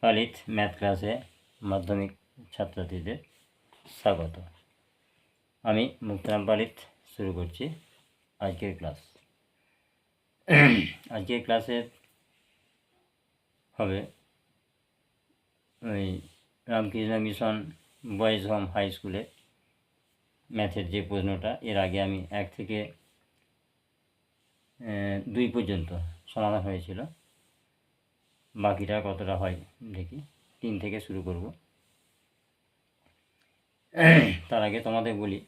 পালিত ম্যাথ ক্লাসে মাধ্যমিক ছাত্রছাত্রীদের স্বাগত। আমি মুক্তারাম পালিত শুরু করছি আজকের ক্লাস। আজকের ক্লাসে হবে ওই Ramakrishna mission boys home high স্কুলে ম্যাথের যে প্রশ্নটা এর আগে আমি 1 থেকে 2 পর্যন্ত সমাধান হয়েছিল, বাকিটা কতটা হয় দেখি। 3 থেকে শুরু করব। তার আগে তোমাদের বলি,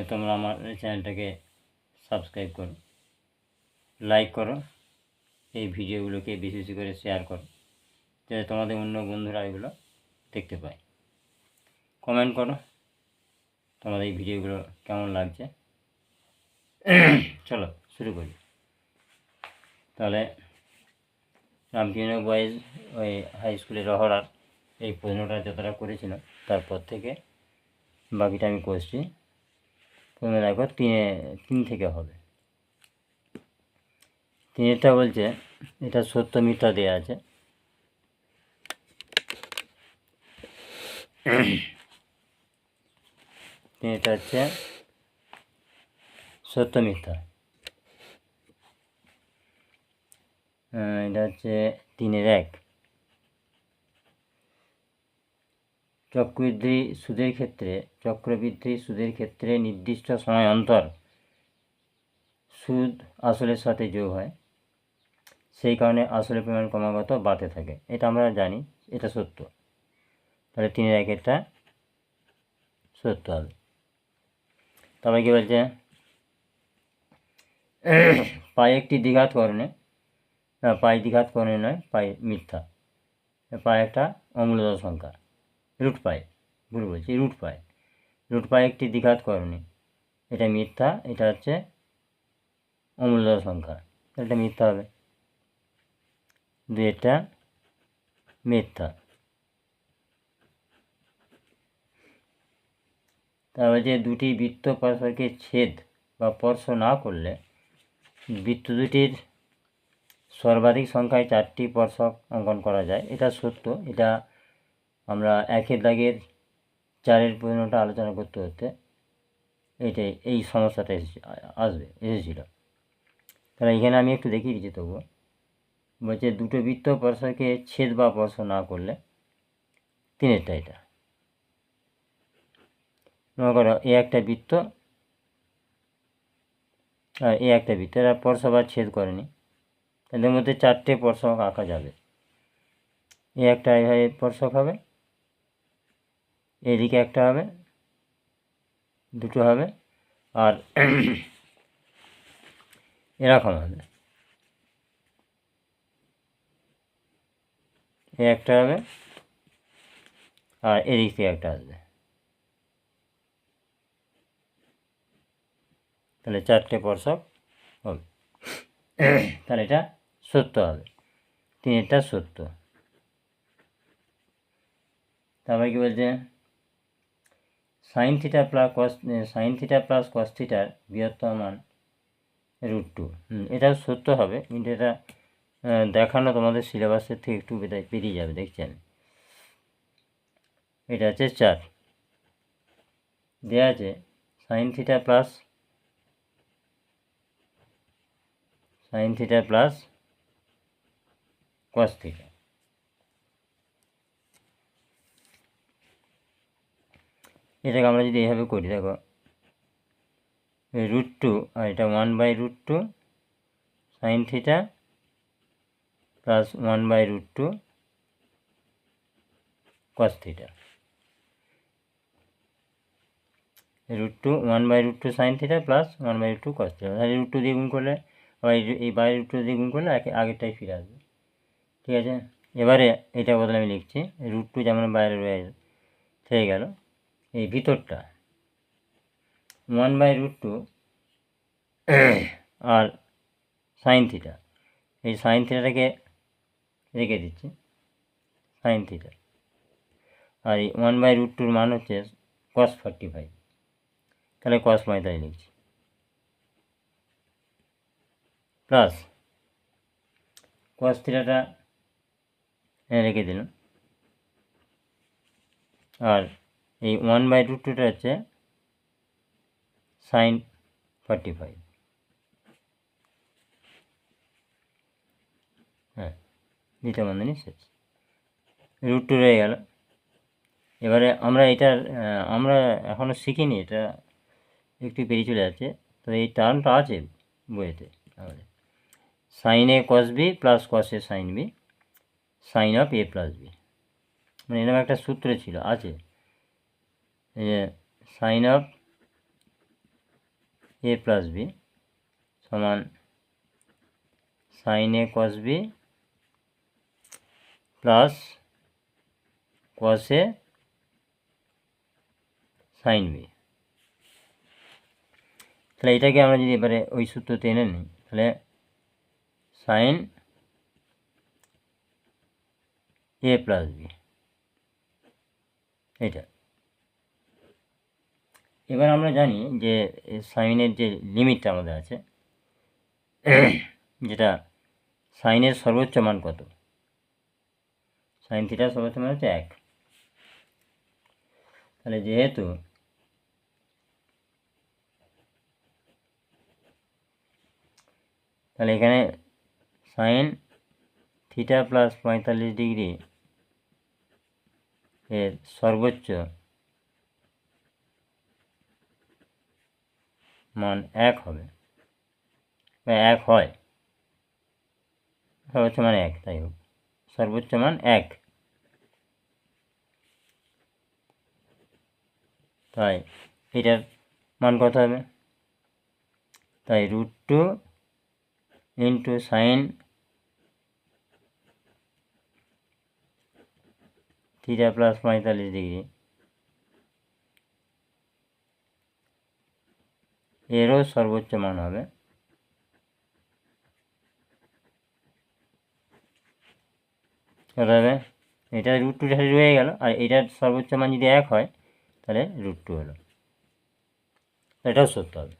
তোমরা আমার চ্যানেলটাকে সাবস্ক্রাইব করো, লাইক করো, এই ভিডিওগুলোকে বেশি বেশি করে শেয়ার করো যাতে তোমাদের অন্য বন্ধুরা এগুলো দেখতে পায়। কমেন্ট করো তোমাদের এই ভিডিওগুলো কেমন লাগছে। চলো শুরু করি। তাহলে রামকৃষ্ণ বয়েজ ওই হাই স্কুলের রহড়ার এই প্রশ্নটা যতটা করেছিলাম তারপর থেকে বাকিটা আমি করছি। প্রথমে দেখো 3 থেকে হবে। 3টা বলছে এটা সত্য মিথ্যা দেওয়া আছে। এটা হচ্ছে সত্য মিথ্যা। এটা হচ্ছে 3-এর 1। চক্রবৃদ্ধি সুদের ক্ষেত্রে নির্দিষ্ট সময় অন্তর সুদ আসলের সাথে যোগ হয়, সেই কারণে আসলের পরিমাণ ক্রমাগত বাড়তে থাকে। এটা আমরা জানি, এটা সত্য। তাহলে 3-এর 1-এরটা সত্য হবে। তবে কি বলছে, পাই একটি দ্বিঘাত করণে, পাই দ্বিঘাত করণে নয়, পাই মিথ্যা। পাই একটা অমূল্যদ সংখ্যা, রুট পাই, ভুল বলছি, রুট পাই একটি দ্বিঘাত করণে, এটা মিথ্যা। এটা হচ্ছে অমূল্যদ সংখ্যা, এটা মিথ্যা হবে। 2-টা মিথ্যা। তারপরে যে দুটি বৃত্ত পরস্পরকে ছেদ বা স্পর্শ না করলে বৃত্ত দুটির সর্বাধিক সংখ্যায় 4টি স্পর্শক অঙ্কন করা যায়, এটা সত্য। এটা আমরা 1-এর দাগের 4-এর প্রশ্নটা আলোচনা করতে এইটাই, এই সমস্যাটা এসেছিল। তাহলে এখানে আমি একটু দেখিয়ে দিচ্ছি। তবুও বলছে দুটো বৃত্ত পরস্পরকে ছেদ বা স্পর্শ না করলে 3-এরটা এটা। মনে করো এ একটা বৃত্ত আর এ একটা বৃত্ত, এরা স্পর্শ বা ছেদ করেনি, তাদের মধ্যে 4টে স্পর্শক আঁকা যাবে। এ একটা এইভাবে স্পর্শক হবে, এদিকে একটা হবে, দুটো হবে, আর এরকম হবে, এ একটা হবে আর এদিক থেকে একটা আসবে। তাহলে 4টে স্পর্শক হবে। তাহলে এটা সত্য হবে, 3-এরটা সত্য। তারপরে কি বলছে, সাইন থিটা প্লাস কস থিটার বৃহত্তম মান √2। এটাও সত্য হবে, কিন্তু এটা দেখানো তোমাদের সিলেবাসের থেকে একটু বেরিয়ে যাবে, দেখছেন। এটা হচ্ছে 4 দেওয়া আছে। Sine theta plus cos theta, এটাকে আমরা যদি এইভাবে করি, দেখো √2 আর এটা 1/√2 sine theta plus 1/√2 cos theta. √2 1/√2 sine theta plus 1/√2 cos theta. তাহলে √2 দিয়ে গুণ করলে, আবার এই √2 দিয়ে গুণ করলে আগেরটাই ফিরে আসবে। ঠিক আছে, এবারে এটা বদলে আমি লিখছি √2 যেমন বাইরে রয়ে থেকে গেল, এই ভিতরটা 1/√2 আর সাইন থিটা, এই সাইন থিটাটাকে রেখে দিচ্ছি, সাইন থিটা। আর এই 1/√2 মান হচ্ছে cos 45, তাহলে cos 45 লিখছি, প্লাস cos থিটাটা রেখে দিলাম। আর এই 1/√2টা হচ্ছে sin 45। হ্যাঁ, দ্বিতীয় বন্ধনী শেষ, √2 রয়ে গেল। এবারে আমরা এটার আমরা এখনও শিখিনি, এটা একটু পেরিয়ে চলে যাচ্ছে, তো এই টার্মটা আছে বইয়েতে আমাদের, sine A cos B plus cos A sine B sine of A plus B, মানে এরকম একটা সূত্র ছিল, আছে, যে sine of A plus B সমান sine A cos B plus cos A sine B. তাহলে এটাকে আমরা যদি এবারে ওই সূত্রতে এনে নিই, তাহলে সাইন এ প্লাস বি, এটা। এবার আমরা জানি যে সাইনের যে লিমিটটা আমাদের আছে, যেটা সাইনের সর্বোচ্চ মান কত, সাইন থিটার সর্বোচ্চ মান হচ্ছে 1। তাহলে যেহেতু তাহলে এখানে সাইন থিটা প্লাস 45 ডিগ্রি এর সর্বোচ্চ মান 1 হবে, বা 1 হয়, সর্বোচ্চ মান 1, তাই হোক, সর্বোচ্চ মান 1, তাই এটার মান কত হবে, তাই √2 into sine theta plus 45 degree এরও সর্বোচ্চ মান হবে কত হবে, এটা √2 রয়ে গেল, আর এটার সর্বোচ্চ মান যদি 1 হয় তাহলে √2 হলো, এটাও সত্য হবে।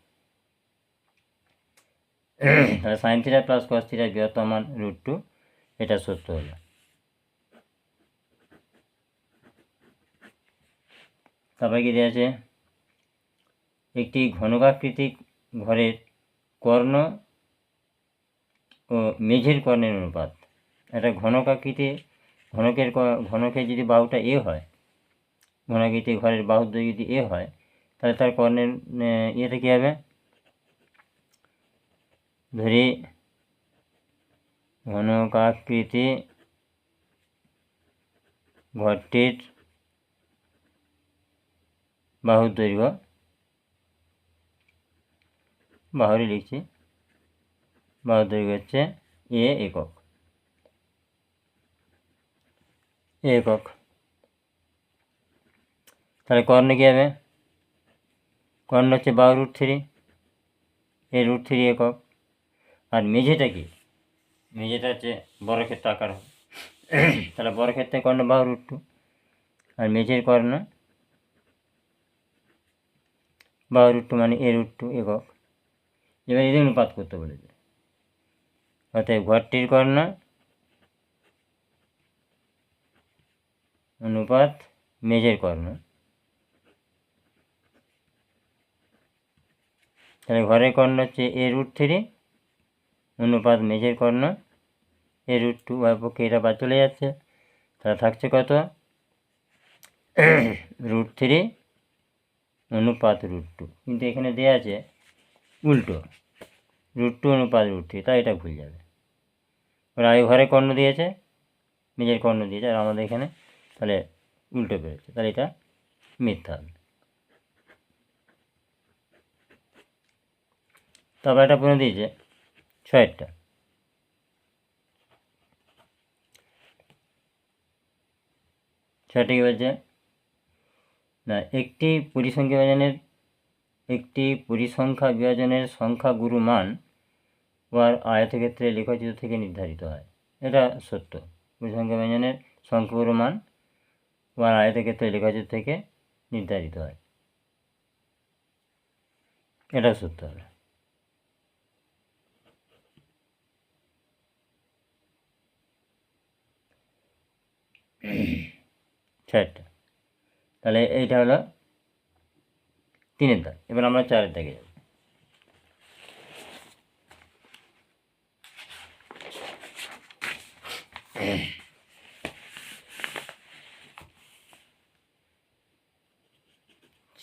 তাহলে সাইন থিটা প্লাস কস থিটার বৃহত্তম মান √2, এটা সত্য হলো। তারপরে কি দেওয়া আছে, একটি ঘনকাকৃতিক ঘরের কর্ণ ও মেঝের কর্ণের অনুপাত। একটা ঘনকের যদি বাহুটা এ হয়, ঘনাকৃতি ঘরের বাহুর দৈর্ঘ্য যদি এ হয়, তাহলে তার কর্ণের ইয়েটা কী হবে, ধরি ঘনকাকৃতি ঘরটির বাহুর দৈর্ঘ্য, বাহুরই লিখছি, বাহুর দৈর্ঘ্য হচ্ছে এ একক, একক। তাহলে কর্ণ কী হবে, কর্ণ হচ্ছে বাহু √3, এ √3 একক। আর মেঝেটা কি, মেঝেটা হচ্ছে বর্গক্ষেত্র আকার হবে, তাহলে বর্গক্ষেত্রের কর্ণ বাহু √2, আর মেঝের কর্ণ বাহু √2 মানে এ √2 একক। এবার এদের অনুপাত করতে বলেছে, অর্থাৎ ঘরটির কর্ণ অনুপাত মেঝের কর্ণ, তাহলে ঘরের কর্ণ হচ্ছে এ √3 অনুপাত মেঝের কর্ণ এ √2, পক্ষে এটা বাদ চলে যাচ্ছে, তাহলে থাকছে কত, √3 অনুপাত √2, কিন্তু এখানে দেওয়া আছে উল্টো, √2 অনুপাত √3, তাই এটা ভুল যাবে। ওরা আগে ঘরে কর্ণ দিয়েছে, মেঝের কর্ণ দিয়েছে, আর আমাদের এখানে তাহলে উল্টো বেরোচ্ছে, তাহলে এটা মিথ্যা হবে। তারপর একটা প্রশ্ন দিয়েছে 6টা, কি বলছে না, একটি পরিসংখ্যা বিভাজনের সংখ্যাগুরু মান উহার আয়তক্ষেত্রের লেখচিত্র থেকে নির্ধারিত হয়। এটা সত্য, পরিসংখ্যা বিভাজনের সংখ্যাগুরু মান উহার আয়তক্ষেত্রের লেখচিত্র থেকে নির্ধারিত হয়, এটা সত্য হবে। 6টা। তাহলে এইটা হলো 3-এর দাগ। এবার আমরা 4-এর দাগে যাব।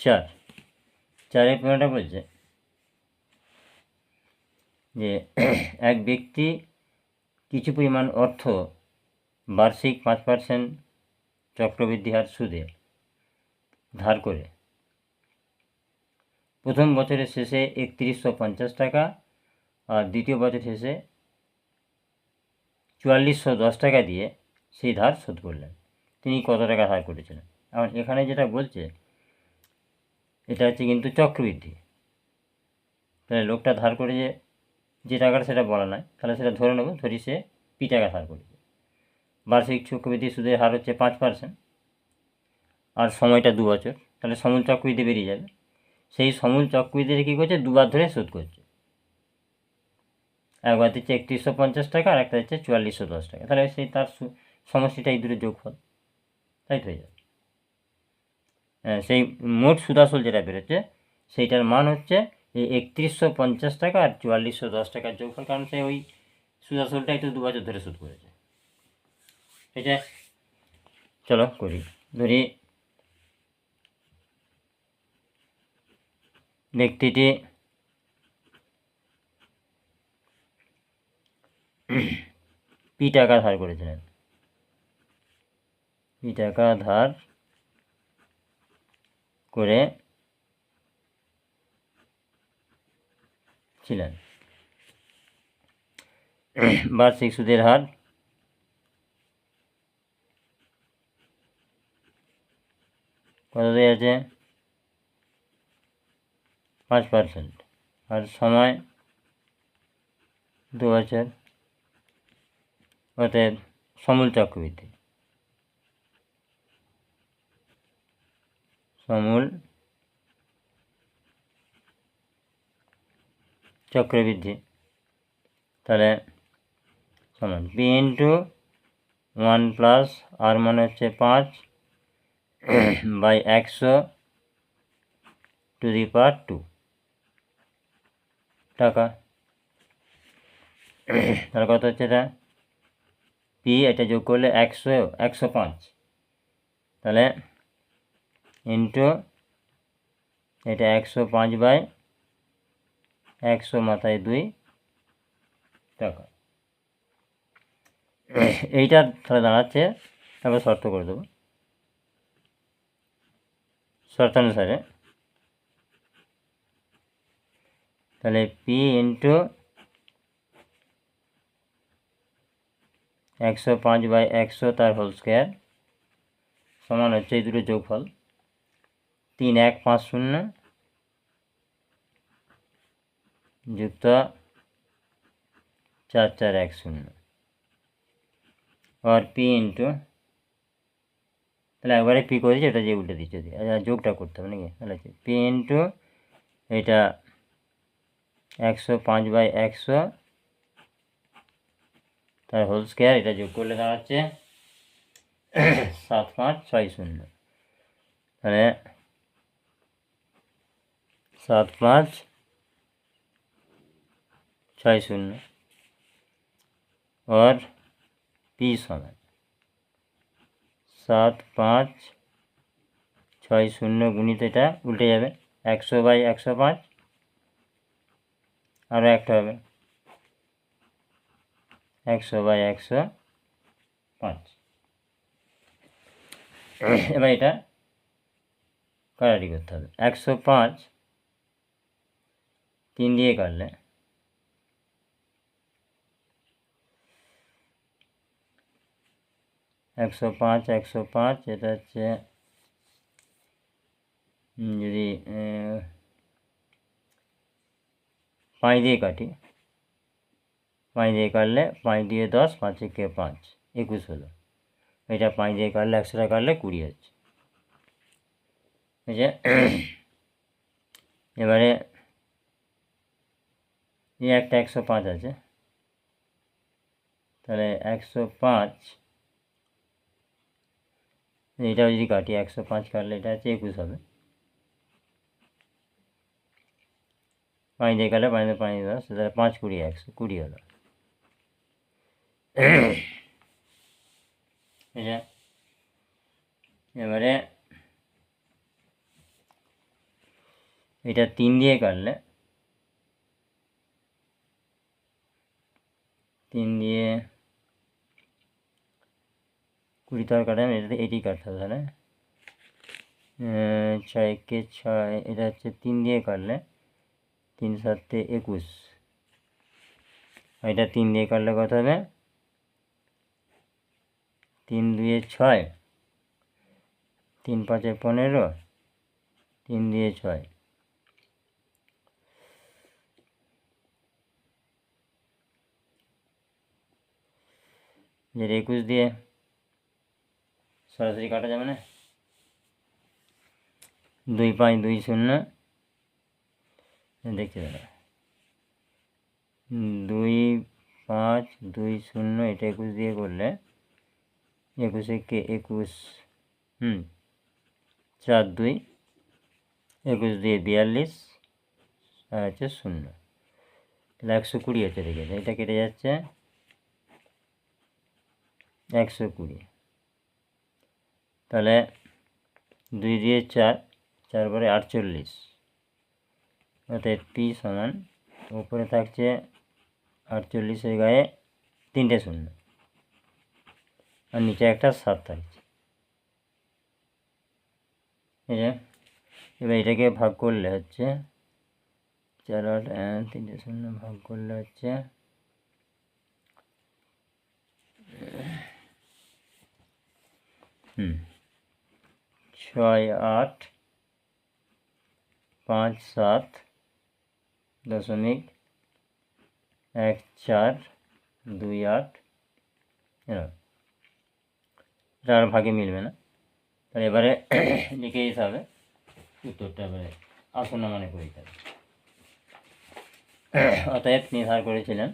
চার 4-এর পনেরোটা বলছে যে এক ব্যক্তি কিছু পরিমাণ অর্থ বার্ষিক 5% চক্রবৃদ্ধি হার সুদে ধার করে প্রথম বছরের শেষে 3150 টাকা আর দ্বিতীয় বছর শেষে 4410 টাকা দিয়ে সেই ধার শোধ করলেন। তিনি কত টাকা ধার করেছিলেন? এখন এখানে যেটা বলছে এটা হচ্ছে কিন্তু চক্রবৃদ্ধি। তাহলে লোকটা ধার করে যে টাকাটা সেটা বলা নয়, তাহলে সেটা ধরে নেব, ধরি সে পি টাকা ধার করেছে। বার্ষিক চক্রবৃদ্ধি সুদের হার হচ্ছে 5% আর সময়টা 2 বছর, তাহলে সমূল চক্রবৃদ্ধি বেরিয়ে যাবে। সেই সমূল চক্রবৃদ্ধিটা কী করছে, দুবার ধরে শোধ করছে। একবার দিচ্ছে 3150 টাকা আর একটা দিচ্ছে 4410 টাকা। তাহলে সেই তার সমষ্টিটা এই দুটো যোগফল, তাই তো হয়ে যাবে। সেই মোট সুদাসল যেটা বেরোচ্ছে সেইটার মান হচ্ছে এই 3150 টাকা আর 4410 টাকার যোগফল, কারণ সে ওই সুদাসলটাই তো 2 বছর ধরে শোধ করেছে। ঠিক আছে, চলো করি। ধরি ব্যক্তিটি পি টাকা ধার করেছিলেন, পি টাকা ধার করে ছিলেন। বার্ষিক সুদের হার কত দেওয়া আছে, 5%, আর সময় 2 বছর, অতএব সমূল চক্রবৃদ্ধি, সমূল চক্রবৃদ্ধি তাহলে সমান পি ইন্টু 1 প্লাস আর মানে হচ্ছে 5 বাই 100 টু দি পাওয়ার 2 টাকা। তাহলে কত হচ্ছে এটা, পি এটা যোগ করলে 105, তাহলে ইন্টু এটা 105 বাই 100 মাথায় 2 টাকা। এইটা তাহলে দাঁড়াচ্ছে, তারপর শর্ত করে দেবো শর্তানুসারে। তাহলে পি ইন্টু 105 বাই 100 তার হোল স্কোয়ার সমান হচ্ছে এই দুটো যোগফল 3150 যুক্ত 4410 আর পি ইন্টু, তাহলে একবারে পি করেছি, এটা যে উল্টে দিচ্ছে, যোগটা করতে হবে নাকি, তাহলে পি ইন্টু এটা 105 বাই 100 তার হোল স্কোয়ার, এটা যোগ করলে দাঁড়াচ্ছে 7560, তাহলে 7560 और पी समान 7560 গুণিত এটা উল্টে যাবে 100 বাই 105, আরও একটা হবে 100 বাই 105। এবার এটা কাটাকাটি করতে হবে। 105 3 দিয়ে কাটলে 105 105, এটা হচ্ছে যদি 5 দিয়ে কাটি, 5 দিয়ে কাটলে 5 দিয়ে 10, 5 একে 5, 21 হলো। এটা 5 দিয়ে কাটলে 100টা কাটলে 20 হচ্ছে। বুঝে এবারে এই একটা 105 আছে, তাহলে 105 এটাও যদি কাটি 105 কাটলে এটা হচ্ছে 21 হবে। 5 দিয়ে কাটলে 5 দিয়ে 5 10, তাহলে 5 20 120 হলো। এবারে এটা 3 দিয়ে কাটলে 3 দিয়ে 20 তো আর কাটে না, এটাতে 80 কাটতে হবে তাহলে 6 কে 6, এটা হচ্ছে 3 দিয়ে কাটলে 3 7 21, এটা 3 দিয়ে কাটলে কত হবে 3 2 6, 3 5 15, 3 দিয়ে 6, যেটা 21 দিয়ে সরাসরি কাটা যাবে না, 2 5 2 0, দেখতে দাঁড়া 2 5 2 0, এটা 21 দিয়ে করলে 21 কে 21, 4 2, 21 দিয়ে 42 আর হচ্ছে 0, তাহলে 120 হচ্ছে। দেখে এটা কেটে যাচ্ছে 120, তাহলে 2 দিয়ে 4, 4 পরে 48, অর্থাৎ পি সমান উপরে থাকছে 48-এর গায়ে 3টে 0 আর নিচে একটা 7 থাকছে। এবার এটাকে ভাগ করলে হচ্ছে 4 8, 3টে 0 ভাগ করলে হচ্ছে 6 8 5 7 দশমিক 1 4 2 8, এটা আর ভাগে মিলবে না, তাহলে এবারে লিখে দিতে হবে উত্তরটা। এবারে আসন্ন মানে করে দিতে হবে। অতএব নির্ধার করেছিলেন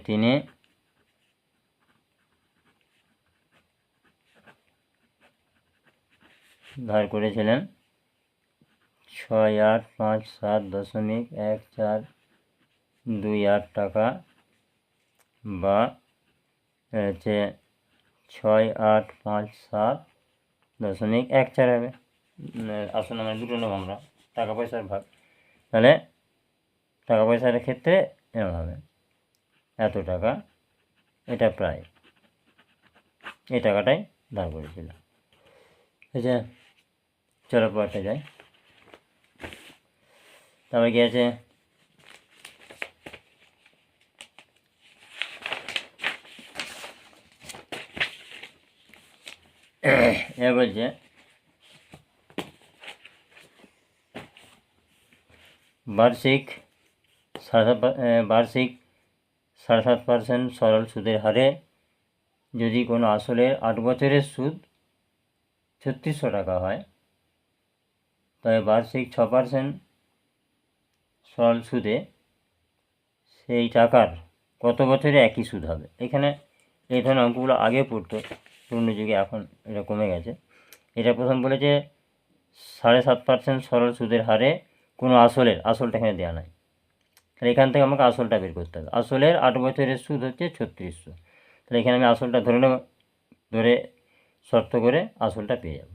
তিনি ধার করেছিলেন 6 8 5 7 দশমিক 1 4 2 8 টাকা, বা হচ্ছে 6 8 5 7 দশমিক 1 4 হবে। আসন্ন মানে দুটো নেব আমরা, টাকা পয়সার ভাগ, তাহলে টাকা পয়সার ক্ষেত্রে এরকম হবে এত টাকা, এটা প্রায় এই টাকাটাই ধার করেছিল। আচ্ছা চলো পরটা যাই। তারপরে কি আছে, এ বলছে বার্ষিক 7.5% সরল সুদের হারে যদি কোনো আসলের 8 বছরের সুদ 3600 টাকা হয়, তবে বার্ষিক 6% সরল সুদে সেই টাকার কত বছরে একই সুদ হবে। এখানে এই ধরনের অঙ্কগুলো আগে পড়তো পুরনো যুগে, এখন এটা কমে গেছে। এটা প্রথম বলেছে 7.5% সরল সুদের হারে কোনো আসলটা এখানে দেওয়া নাই, তাহলে এখান থেকে আমাকে আসলটা বের করতে হবে। আসলের 8 বছরের সুদ হচ্ছে 3600, তাহলে এখানে আমি আসলটা ধরে শর্ত করে আসলটা পেয়ে যাব।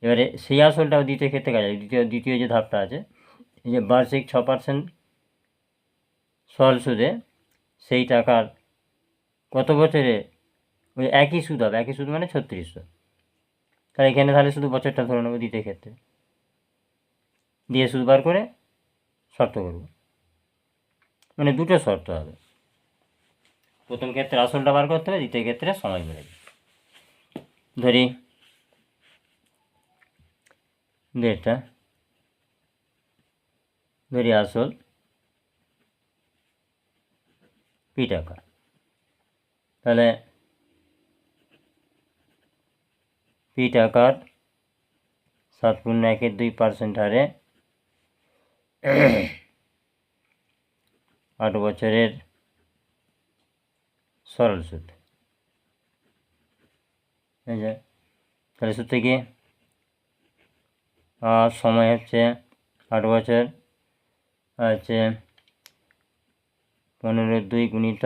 এবারে সেই আসলটা দ্বিতীয় ক্ষেত্রে কাজে লাগে। দ্বিতীয় যে ধাপটা আছে, এই যে বার্ষিক 6% সরল সুদে সেই টাকার কত বছরে ওই একই সুদ হবে, একই সুদ মানে 3600, তাহলে এখানে তাহলে শুধু বছরটা ধরে নেবো দ্বিতীয় ক্ষেত্রে, দিয়ে সুদ বার করে শর্ত করব, মানে দুটো শর্ত হবে। প্রথম ক্ষেত্রে আসলটা বার করতে হবে, দ্বিতীয় ক্ষেত্রে সময় বেড়ে যাবে। ধরি আসল পি টাকা, তাহলে পি টাকার 7.1% হারে 8 বছরের সরল সুদ। এই যে তাহলে সূত্রে কি সময় হচ্ছে 8 বছর, হচ্ছে 15×2 গুণিত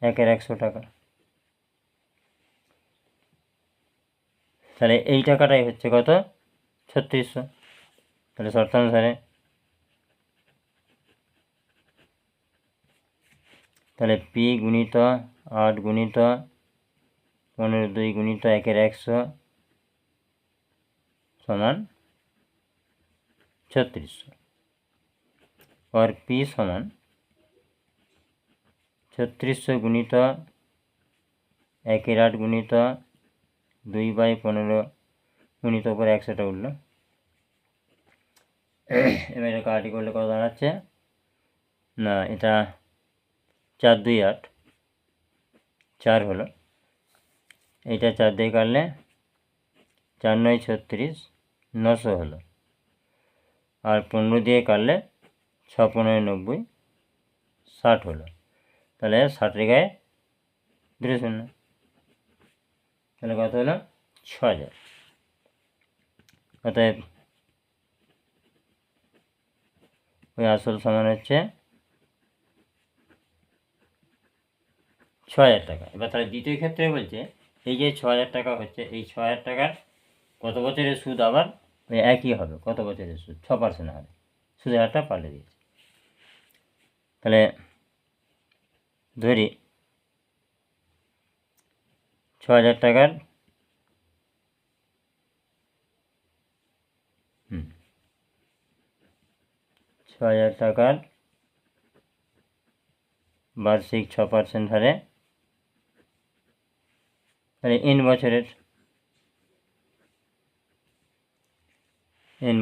1/100 টাকা। তাহলে এই টাকাটাই হচ্ছে কত? 3600। তাহলে শর্তানুসারে তাহলে পি গুণিত 8 গুণিত 15×2 গুণিত 1/100 সমান 3600, और পি সমান 3600 গুণিত 1/8 গুণিত 2/15 গুণিত উপরে 100টা উঠল। এবার এটা কাটি করলে কত দাঁড়াচ্ছে? না, এটা 4 2 8, 4 হলো। এটা 4 দিয়ে কাটলে 4 9 36, 900 হলো। আর 15 দিয়ে কাটলে 6 15 90, 60 হলো। তাহলে 60 গায়ে 2 শূন্য, তাহলে কত হলো? 6000। অতএব ওই আসল সমান হচ্ছে 6000 টাকা। এবার তাহলে দ্বিতীয় ক্ষেত্রে বলছে এই যে 6000 টাকা হচ্ছে, এই 6000 টাকার কত বছরের সুদ আবার ওই একই হবে। কত বছরের সুদ? 6% হবে। সুদের হারটা পাল্টে দিয়েছে। তাহলে ধরি 6000 টাকার 6000 টাকার বার্ষিক 6% হারে, তাহলে n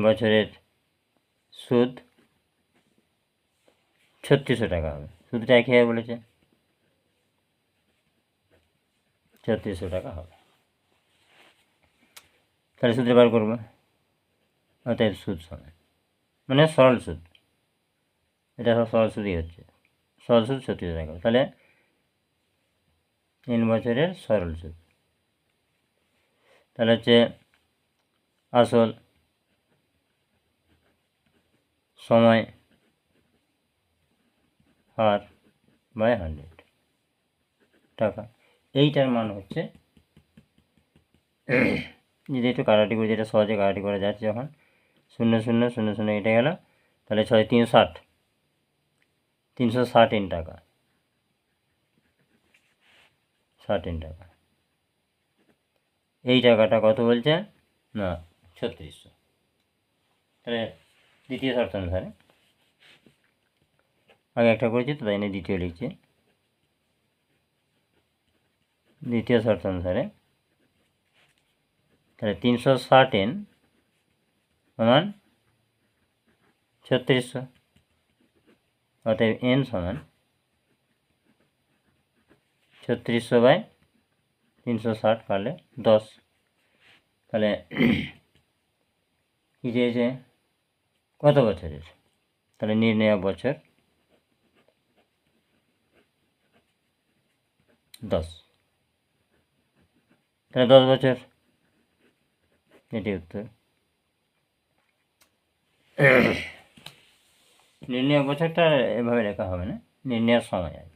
বছরের সুদ 3600 টাকা হবে। সুদটা একই হবে বলেছে, 3600 টাকা হবে। তাহলে সুদটা বার করবো। অতএব সুদ সমান মানে সরল সুদ, এটা সব সরল সুদই হচ্ছে। সরল সুদ 3600 টাকা। তাহলে n বছরের সরল সুদ, তাহলে হচ্ছে আসল সময় হার বাই 100 টাকা। এইটার মান হচ্ছে, যদি একটু কাটাটি করে, যেটা সহজে কাটাটি করা যাচ্ছে, যখন 0 0 0 0 এটা গেল, তাহলে 6 360, 360 n টাকা, 60 n টাকা। এই টাকাটা কত বলছে? না, 3600। তাহলে দ্বিতীয় শর্ত অনুসারে, আগে একটা করেছি তো তাই নিয়ে দ্বিতীয় লিখছি। দ্বিতীয় শর্ত অনুসারে তাহলে 360 n সমান 3600, অতএব n সমান 3600/360 কাটলে 10। তাহলে কী চেয়েছে? কত বছরের? তাহলে নির্ণয় বছর 10, তাহলে 10 বছর, এটি উত্তর। নির্ণয় বছরটা এভাবে লেখা হবে না, নির্ণয়ের সময় আর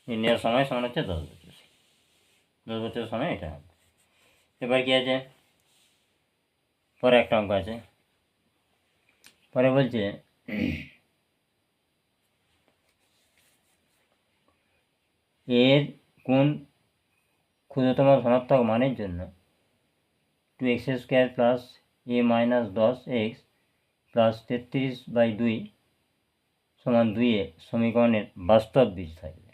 নির্ণয়ের সময় সমান হচ্ছে 10 বছর। 10 বছর সময় এটা হবে। এবার কি আছে? পরে একটা অঙ্ক আছে। পরে বলছে এর কোন ক্ষুদ্রতম ধনাত্মক মানের জন্য 2x² plus a minus 10x plus 33/2 সমান 2 এ সমীকরণের বাস্তব বীজ থাকবে।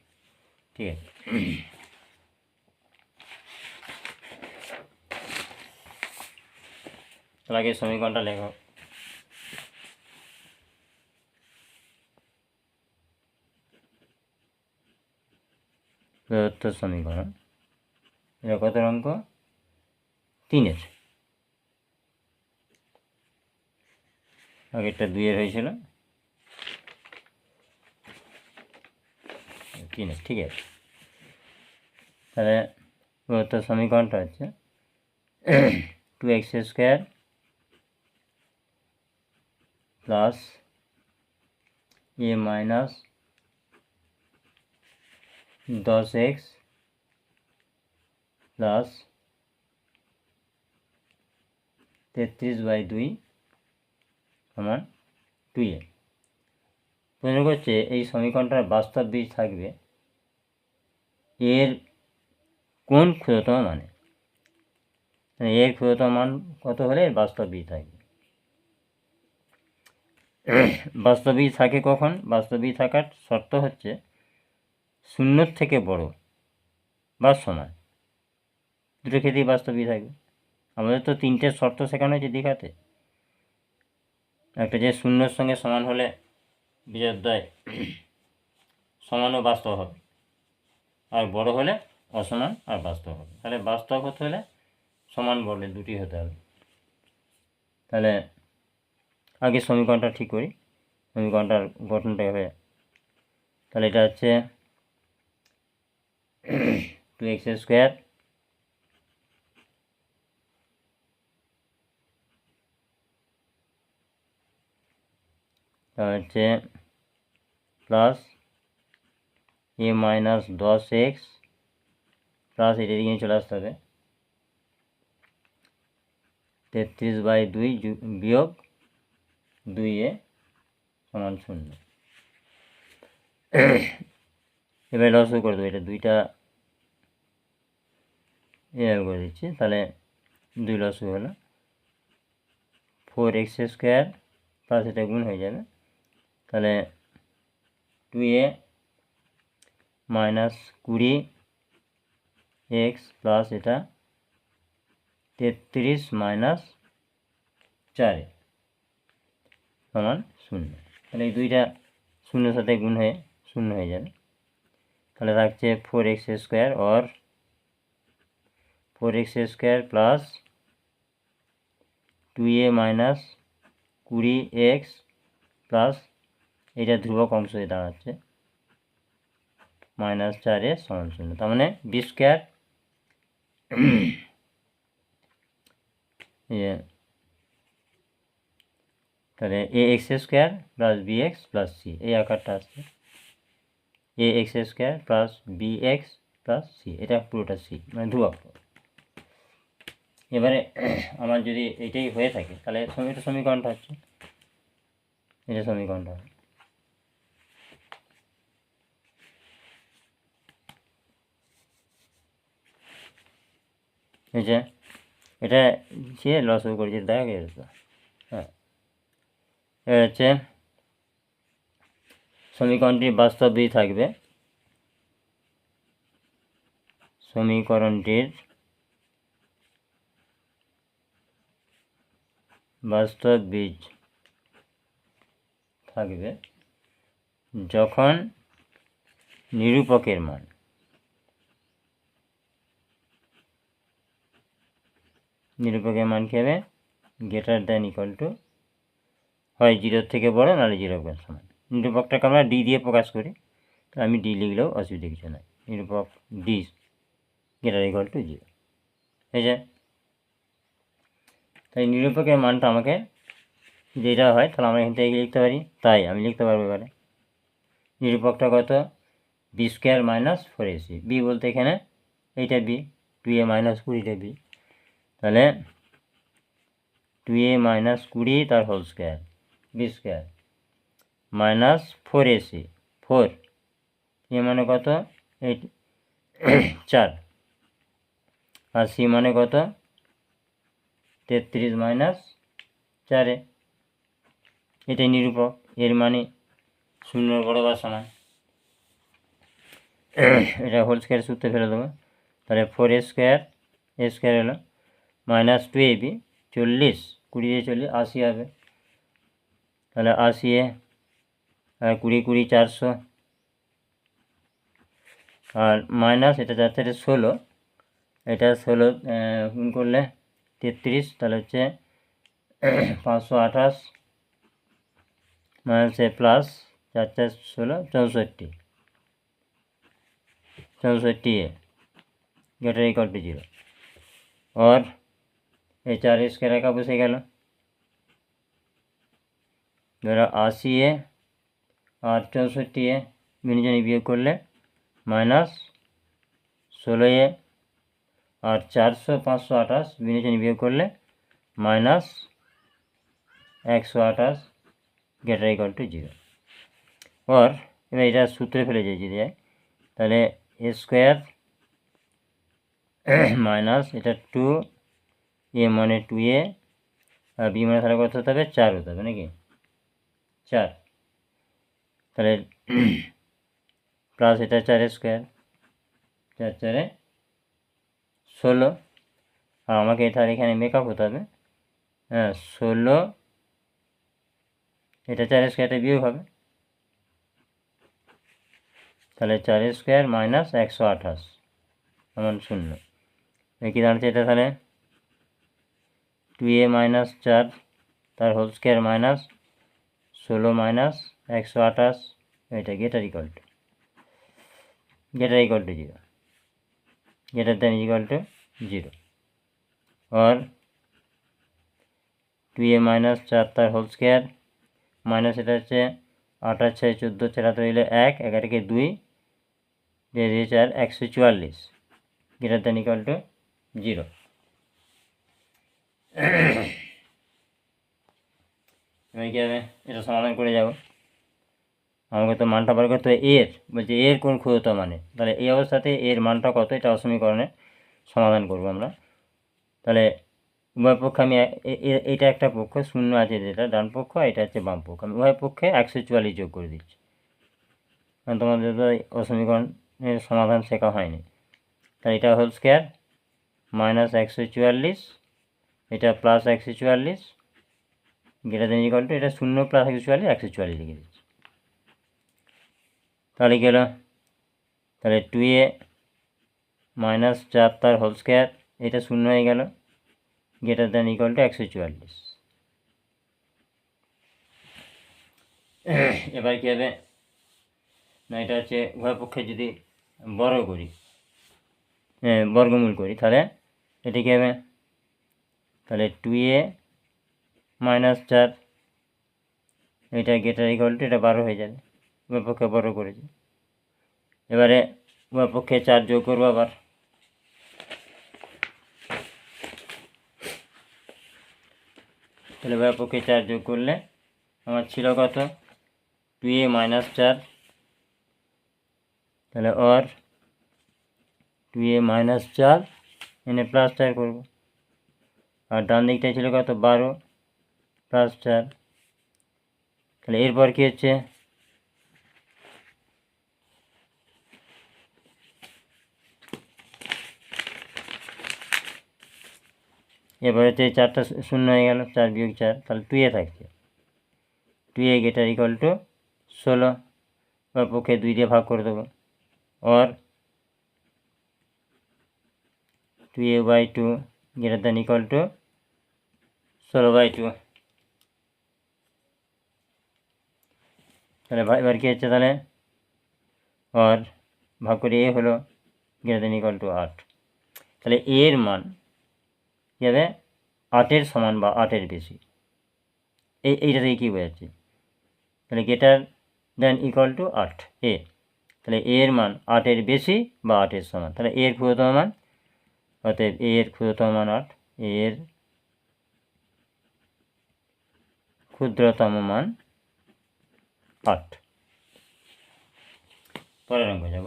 ঠিক আছে, তাহলে আগে সমীকরণটা লেখো। প্রদত্ত সমীকরণ, এটা কত অঙ্ক? 3-এর। আগেরটা 2-এর হয়েছিল। 3 ঠিক আছে। তাহলে প্রদত্ত সমীকরণটা হচ্ছে 2x² plus a minus 10x plus 33/2 সমান 2a। প্রশ্ন করছে এই সমীকরণটার বাস্তব বীজ থাকবে এর কোন ক্ষুদ্রতম মানে, এর ক্ষুদ্রতম মান কত হলে এর বাস্তব বীজ থাকবে। বাস্তব বীজ থাকে কখন, বাস্তব বীজ থাকার শর্ত হচ্ছে 0 থেকে বড় বা সমান, দুটো ক্ষেত্রেই বাস্তব বীজ থাকবে। আমাদের তো 3টে শর্ত শেখানো হয়েছে দীঘাতে, একটা যে 0-এর সঙ্গে সমান হলে বীজোদ্দয় সমান ও বাস্তব হবে, আর বড় হলে অসমান আর বাস্তব হবে। তাহলে বাস্তব হতে হলে সমান বলে দুটি হতে হবে। তাহলে আগে সমীকরণটা ঠিক করি, সমীকরণটার গঠনটা হবে, তাহলে এটা হচ্ছে 2x² হচ্ছে plus a minus 10x plus এটা দিকে চলে আসতে হবে 33/2 বিয়োগ 2a সমান 0। এবার লসও করে দেবো, এটা দুইটা এভাবে করে দিচ্ছি, তাহলে 2 লসও হলো 4x² প্লাস এটা গুণ হয়ে যাবে, তাহলে 2a মাইনাস 20x প্লাস এটা 33 মাইনাস 4 সমান 0। তাহলে এই দুইটা 0-এর সাথে গুণ হয়ে 0 হয়ে যাবে, তাহলে থাকছে 4x² और 4x² plus 2a minus 20x plus এটা ধ্রুবক অংশ দাঁড়াচ্ছে মাইনাস 4a সমান 0। তার মানে b² তাহলে ax² plus bx plus c এই আকারটা আসছে ax² plus bx plus c, এটা পুরোটা c মানে ধ্রুবক। এবারে আমার যদি এইটাই হয়ে থাকে তাহলে এটা সমীকরণটা হচ্ছে, এটা সমীকরণটা হবে এই যে এটা সে লসও করেছে দেখা গেছে তো। হ্যাঁ, এটা হচ্ছে সমীকরণটি বাস্তব বীজ থাকবে, সমীকরণটির বাস্তব বীজ থাকবে যখন নিরূপকের মান কী হবে গ্রেটার দ্যান ইকুয়াল টু হয় 0 থেকে বড় নাহলে 0 সমান। নিরূপকটাকে আমরা ডি দিয়ে প্রকাশ করি, তো আমি ডি লিখলেও অসুবিধা কিছু নাই। নিরূপক ডি গ্রেটার ইকুয়াল টু 0 এই যে, তাই নিরূপকের মানটা আমাকে যেটা হয় তাহলে আমরা এখান থেকে লিখতে পারি, তাই আমি লিখতে পারবো এবারে নিরূপকটা কত b² মাইনাস 4ac, বি বলতে এখানে এইটা বি, 2a মাইনাস 20টা বি, তাহলে 2a মাইনাস 20 তার whole square b² minus 4ac 4 এ মানে কত 4 আর c মানে কত 33 মাইনাস 4, এটাই নিরূপক, এর মানে 0 বড় বা সমান। এটা হোল স্কোয়ার সূত্রে ফেলে দেবো, তাহলে 4a² হলো মাইনাস 2ab 40 20 দিয়ে 40 80 হবে, তাহলে 80 আর 20 20 400 আর মাইনাস এটা 4 থেকে 16, এটা 16 গুণ করলে 33, তাহলে হচ্ছে 528 minus plus 4 4 16 64, 64 greater equal to 0 और ये 4 स्क्वायर का बसे गल ধরো 80 আর 64 বিয়োজনী বিয়োগ করলে -16 আর 400 528 বিয়োজনী বিয়োগ করলে -128 গ্রেটার ইকুয়াল টু 0 और এবার এটা সূত্রে ফেলে যাই যদি যায় তাহলে a স্কোয়ার মাইনাস এটা 2 a মানে 2a আর b মানে তাহলে কত হতে হবে 4 হতে হবে নাকি 4 তাহলে প্লাস এটা 4 স্কোয়ার 4 4 16 আর আমাকে এটা এখানে মেকআপ হতে হবে হ্যাঁ 16 এটা 4 স্কোয়ারটা বিয়োগ হবে তাহলে 4 স্কোয়ার মাইনাস 128 সমান 0 কি দাঁড়াচ্ছে এটা তাহলে 2a মাইনাস 4 তার হোল স্কোয়ার মাইনাস 16 মাইনাস 128 এটা greater equal to 0 greater than equal to 0 और 2a माइनस 4 तार होल स्क्वायर माइनस এটা হচ্ছে 28 6 14 4 হইলে 1 11 কে 2 দিয়ে 4 144 গ্রেটার দেন ইকুয়াল টু 0 এবার কি হবে এটা সমাধান করে যাব আমাকে তো মানটা বার করতে হবে এর বলছে এর কোন ক্ষুদ্রতম মানে তাহলে এই অবস্থাতে এর মানটা কত এটা সমীকরণে সমাধান করব আমরা তাহলে উভয় পক্ষে আমি এটা একটা পক্ষ শূন্য আছে যেটা ডান পক্ষ এটা হচ্ছে বাম পক্ষ আমি উভয় পক্ষে 144 যোগ করে দিচ্ছি কারণ তোমাদের তো অসমীকরণের সমাধান শেখা হয়নি তাহলে এটা হোল স্কোয়ার মাইনাস 144 এটা plus 144 greater than equal two এটা শূন্য প্লাস 144 144 লিখে দিচ্ছি তাহলে গেল তাহলে 2a মাইনাস 4 তার হোল স্কোয়ার এটা শূন্য হয়ে গেল গ্রেটার দেন ইকুয়াল টু 144 এবার কী হবে না এটা হচ্ছে উভয় পক্ষে যদি বর্গ করি বর্গমূল করি তাহলে এটা কী হবে তাহলে 2a মাইনাস 4 এটা গ্রেটার ইকুয়াল টু এটা 12 হয়ে যাবে উভয় পক্ষে বর্গ করেছি এবারে উভয় পক্ষে 4 যোগ করবো আবার তাহলে উভয় পক্ষে 4 যোগ করলে আমার ছিল কত 2a মাইনাস 4 তাহলে और 2a মাইনাস 4 এনে প্লাস 4 করবো আর ডান দিকটা ছিল কত 12 প্লাস 4 তাহলে এরপর কি হচ্ছে এবারে 4টা শূন্য হয়ে গেল 4 বিয়োগ 4 তাহলে 2a থাকছে 2a গ্রেটার ইকুয়াল টু 16 উভয় পক্ষে 2 দিয়ে ভাগ করে দেবো और 2a by 2 greater than equal to 16/2 তাহলে এবার কী হচ্ছে তাহলে और ভাগ করে এ হলো গ্রেটার দেন ইকুয়াল টু 8 তাহলে এর মান কী হবে 8-এর সমান বা 8-এর বেশি এইটা থেকে কী বোঝাচ্ছে তাহলে গ্রেটার দেন ইকুয়াল টু 8 এ তাহলে এর মান 8-এর বেশি বা 8-এর সমান তাহলে এর ক্ষুদ্রতম মান অতএব এর ক্ষুদ্রতম মান 8 এর ক্ষুদ্রতম মান 8 পরের অঙ্ক যাব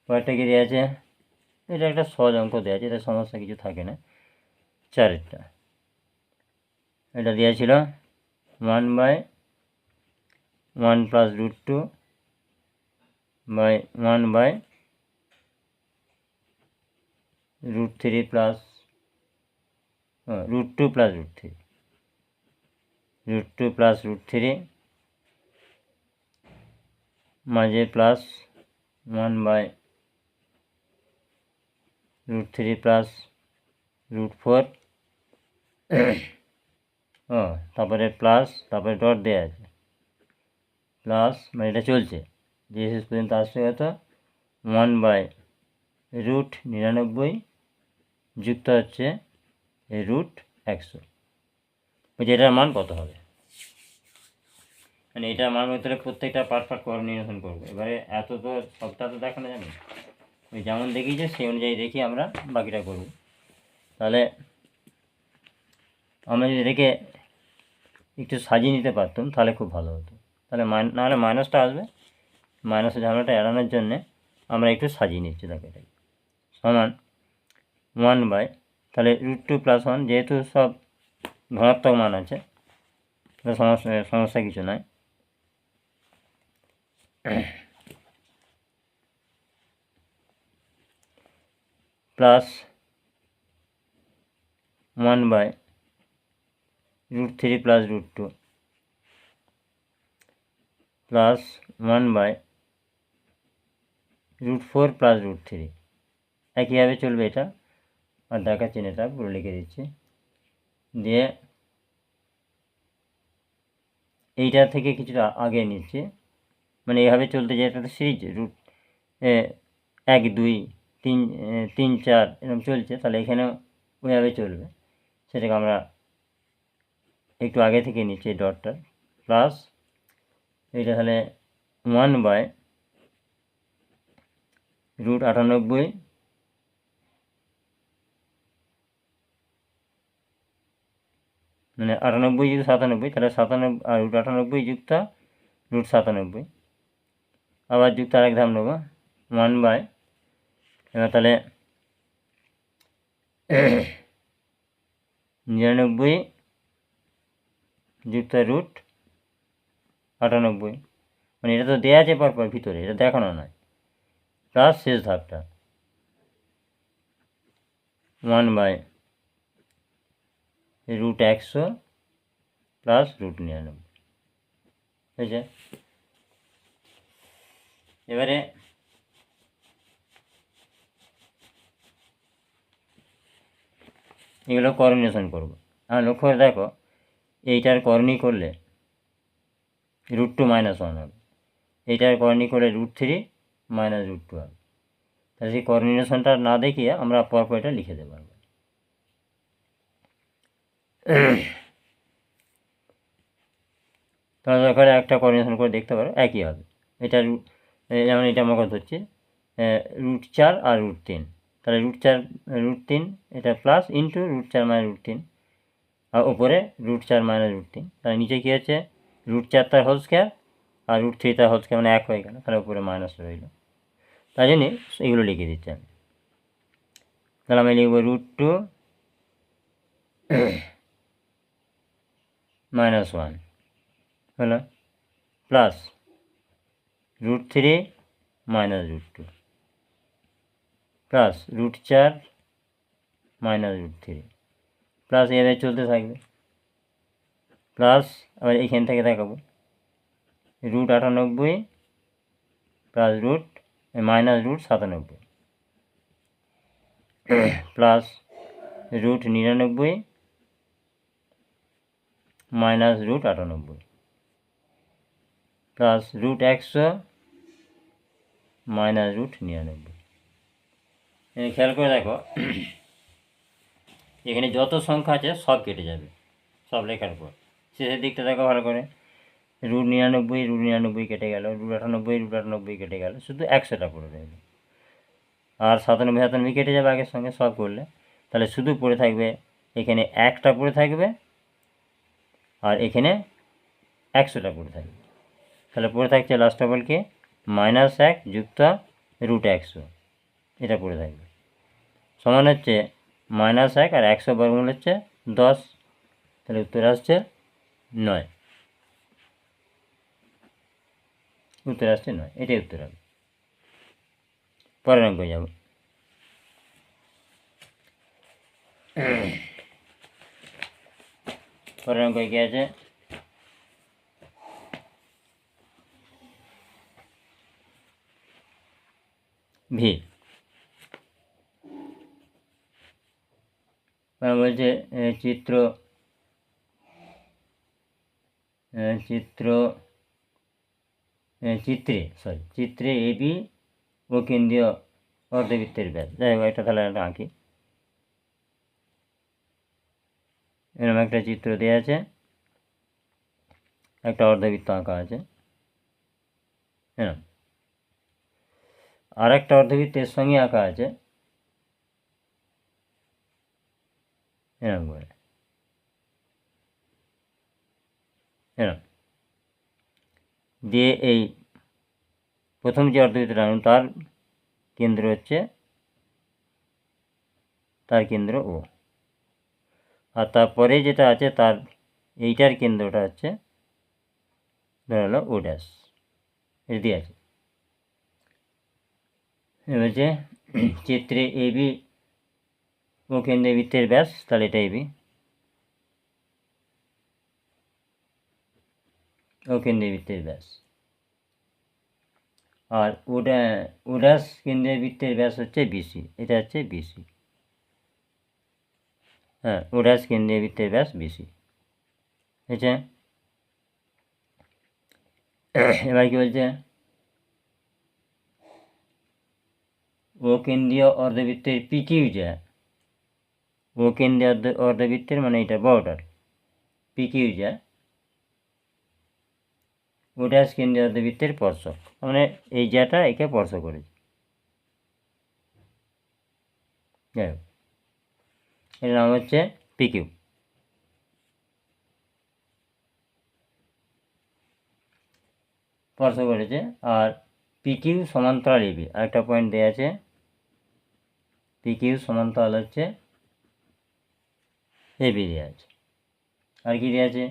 পরেরটা কি দেওয়া আছে এটা একটা সহজ অঙ্ক দেওয়া আছে এটা সমস্যা কিছু থাকে না 4-এরটা এটা দেওয়া ছিল 1/1 plus √2 by 1/√3 plus √2 plus √3 plus √3 মাঝে প্লাস 1/√3 প্লাস √4 তারপরে প্লাস তারপরে ডট দেওয়া আছে প্লাস মানে এটা চলছে যে শেষ পর্যন্ত আসছে কত 1/√99 যুক্ত হচ্ছে √100, বলছি এটার মান কত হবে। মানে এটার মান ভিতরে প্রত্যেকটা পার্ট করে নিরসন করবো। এবারে এত তো সবটা তো দেখানো যাবে না, ওই যেমন দেখিয়েছে সেই অনুযায়ী দেখি আমরা বাকিটা করব। তাহলে আমরা যদি এটাকে একটু সাজিয়ে নিতে পারতাম তাহলে খুব ভালো হতো। তাহলে নাহলে মাইনাসটা আসবে, মাইনাসের ঝামেলাটা এড়ানোর জন্যে আমরা একটু সাজিয়ে নিচ্ছি তাকে। এটাই সমান 1 তাহলে √2 + 1, যেহেতু সব ধনাত্মক মান আছে সমস্যা কিছু নয়। প্লাস 1/√3 + √2 প্লাস 1/√4 + √3, একইভাবে চলবে এটা। আর দেখাচ্ছি না, এটা পুরো লিখে দিচ্ছি। দিয়ে এইটা থেকে কিছুটা আগে নিচ্ছি, মানে এইভাবে চলতে যায়, এটা তো সিরিজ √1 2 3 3 4 এরকম চলছে, তাহলে এখানেও ওইভাবে চলবে। সেটাকে আমরা একটু আগে থেকে নিচ্ছি এই ডটটা। প্লাস এইটা তাহলে 1/√98, মানে 98 যদি 97, তাহলে 97 আর √98 যুক্ত √97, আবার যুক্ত আরেক ধাপ নেব 1/, এবার তাহলে 99 যুক্ত √98, মানে এটা তো দেওয়া আছে পরপর ভিতরে, এটা দেখানো নয়। প্লাস শেষ ধাপটা 1/√100 প্লাস √99, হয়েছে। এবারে এগুলো করণীয়সন করবো। আর লক্ষ্য করে দেখো, এইটার করণী করলে √2 - 1 হবে, এইটার করণী করলে √3 - √2 হবে। তাহলে সেই করণীয়সনটা না দেখিয়ে আমরা পরপর এটা লিখে দেবো। তোমরা দরকার একটা করণীয়সন করে দেখতে পারো, একই হবে। এটা যেমন এটা মনে ধরছি √4 আর √3, তাহলে √4 √3 এটা প্লাস ইন্টু √4 - √3, আর ওপরে √4 - √3, তাহলে নিচে কী হচ্ছে √4 তার হোল স্কোয়ার আর √3 তার হোল স্কোয়ার, মানে 1 হয়ে গেল, তাহলে উপরে মাইনাস রইল। তাই জন্যে এগুলো লিখে দিচ্ছি আমি। তাহলে আমি লিখব √2 - 1 হলো, প্লাস √3 - √2 প্লাস √4 - √3 প্লাস এভাবে চলতে থাকবে। প্লাস আবার এইখান থেকে দেখাবো √98 plus -√97 plus √99 minus √98 plus √100 minus √99। খেয়াল করে দেখো, এখানে যত সংখ্যা আছে সব কেটে যাবে, সব লেখার পর শেষের দিকটা দেখো ভালো করে, √99 কেটে গেল, √98 কেটে গেল, শুধু 100টা পড়ে রইল। আর 97 কেটে যাবে আগের সঙ্গে সব করলে, তাহলে শুধু পড়ে থাকবে এখানে 1টা পড়ে থাকবে আর এখানে 100টা পড়ে থাকবে। তাহলে পড়ে থাকছে লাস্ট অফ অল কি -1 যুক্ত √100, এটা পড়ে থাকবে। সমান হচ্ছে -1 আর 100 বর্গমূল হচ্ছে 10, তাহলে উত্তর আসছে 9, উত্তর আসছে 9, এটাই উত্তর হবে। পরের অঙ্ক যাব। পরের অঙ্ক কি আছে, ভি বলছে চিত্র চিত্রে এবি ও কেন্দ্রীয় অর্ধবৃত্তের ব্যাস। যাই হোক, একটা তাহলে একটা আঁকি। এরকম একটা চিত্র দেওয়া আছে, একটা অর্ধবৃত্ত আঁকা আছে এরকম, আর একটা অর্ধবৃত্তের সঙ্গে আঁকা আছে এরকম করে, এরকম দিয়ে এই প্রথম যে অর্ধবৃত্তটা তার কেন্দ্র হচ্ছে, তার কেন্দ্র ও, আর তারপরে যেটা আছে তার এইটার কেন্দ্রটা হচ্ছে ধরে হলো ও ড্যাশ, এটি আছে। এবার যে চিত্রে এবি ও কেন্দ্রে বৃত্তের ব্যাস, তাহলে এটা এবি ও কেন্দ্রে বৃত্তের ব্যাস, আর ও ড্যাশ কেন্দ্রের বৃত্তের ব্যাস হচ্ছে বিসি, এটা হচ্ছে বিসি। হ্যাঁ, ও ড্যাশ কেন্দ্রীয় বৃত্তের ব্যাস বিসি, হয়েছে। এবার কি বলছে, ও কেন্দ্রীয় অর্ধবৃত্তের পিকিউ যা, ও কেন্দ্রীয় অর্ধবৃত্তের মানে এটা বর্ডার, পিকিউ যা ও ড্যাশ কেন্দ্রীয় অর্ধবৃত্তের স্পর্শক, মানে এই জাটা একে স্পর্শ করেছে। যাই হোক, এর নাম হচ্ছে পিকিউ, স্পর্শ করেছে। আর পিকিউ সমান্তরাল এবি, আরেকটা পয়েন্ট দেওয়া আছে, পিকিউ সমান্তরাল হচ্ছে এবি দেওয়া আছে। আর কি দেওয়া আছে,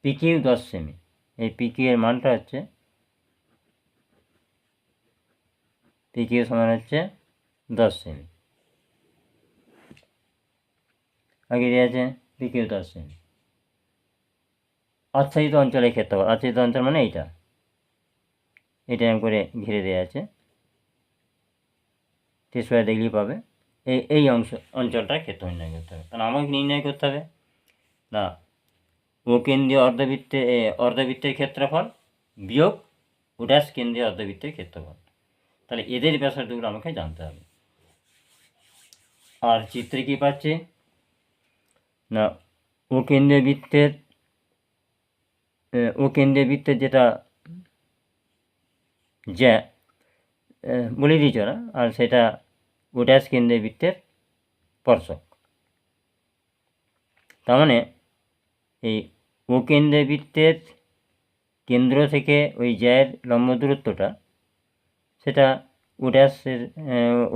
পিকিউ 10 সেমি, এই পিকিউ এর মানটা হচ্ছে, পিকিউ সমান হচ্ছে 10 সেমি, আগে দেওয়া আছে পিকিউ 10 সেমি। আচ্ছাদিত অঞ্চলের ক্ষেত্রফল, আচ্ছাদিত অঞ্চল মানে এইটা, এটা এরকম করে ঘিরে দেওয়া আছে, টেস্ট দেখলেই পাবে। এই অঞ্চলটার ক্ষেত্র নির্ণয় করতে হবে, কারণ আমাকে নির্ণয় করতে হবে না ও কেন্দ্রীয় অর্ধবৃত্তের ক্ষেত্রফল বিয়োগ ও ড্যাশ কেন্দ্রীয় অর্ধবৃত্তের ক্ষেত্রফল, তাহলে এদের ব্যাসার্ধগুলো আমাকে জানতে হবে। আর চিত্রে কী পাচ্ছি না, ও কেন্দ্রীয় বৃত্তের যেটা যা বলে দিয়েছ না, আর সেটা ও ড্যাশ কেন্দ্রীয় বৃত্তের স্পর্শক। তার মানে এই ও কেন্দ্রীয় বৃত্তের কেন্দ্র থেকে ওই জ্যায়ের লম্ব দূরত্বটা, সেটা ও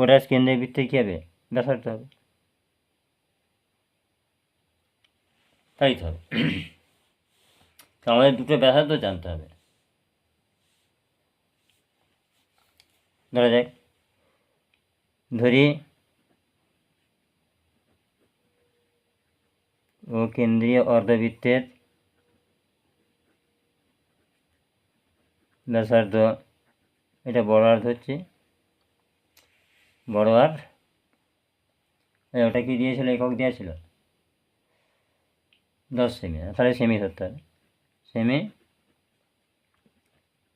ড্যাশ কেন্দ্রীয় বৃত্তের কী হবে, ব্যাসার্ধ হবে, তাই তো হবে। তো আমাদের দুটো ব্যাসার্ধ জানতে হবে। ধরা যাক, ধরি ও কেন্দ্রীয় অর্ধবৃত্তের ব্যাসার্ধ, এটা বড় আর ধরছি, বড় আর, ওটা কি দিয়েছিল, একক দিয়েছিল 10 সেমি, তাহলে সেমি ধরতে হবে, সেমি,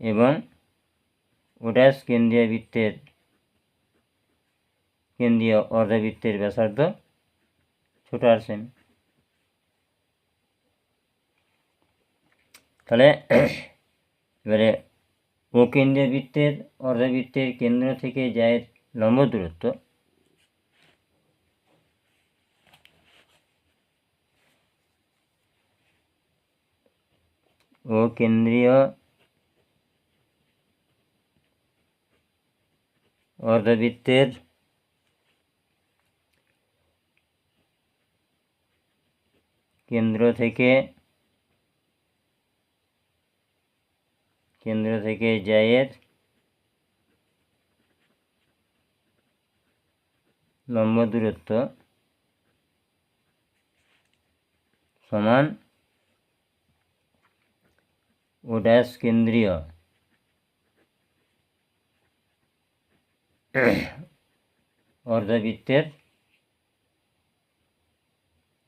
এবং ও ড্যাশ কেন্দ্রীয় অর্ধবৃত্তের ব্যাসার্ধ ছোট আর সেমি। তাহলে এবারে ও কেন্দ্রীয় অর্ধবৃত্তের কেন্দ্র থেকে যায় লম্ব দূরত্ব, ও কেন্দ্রীয় অর্ধবৃত্তের কেন্দ্র থেকে জায়ের লম্ব দূরত্ব সমান ও ড্যাশ কেন্দ্রীয় অর্ধবৃত্তের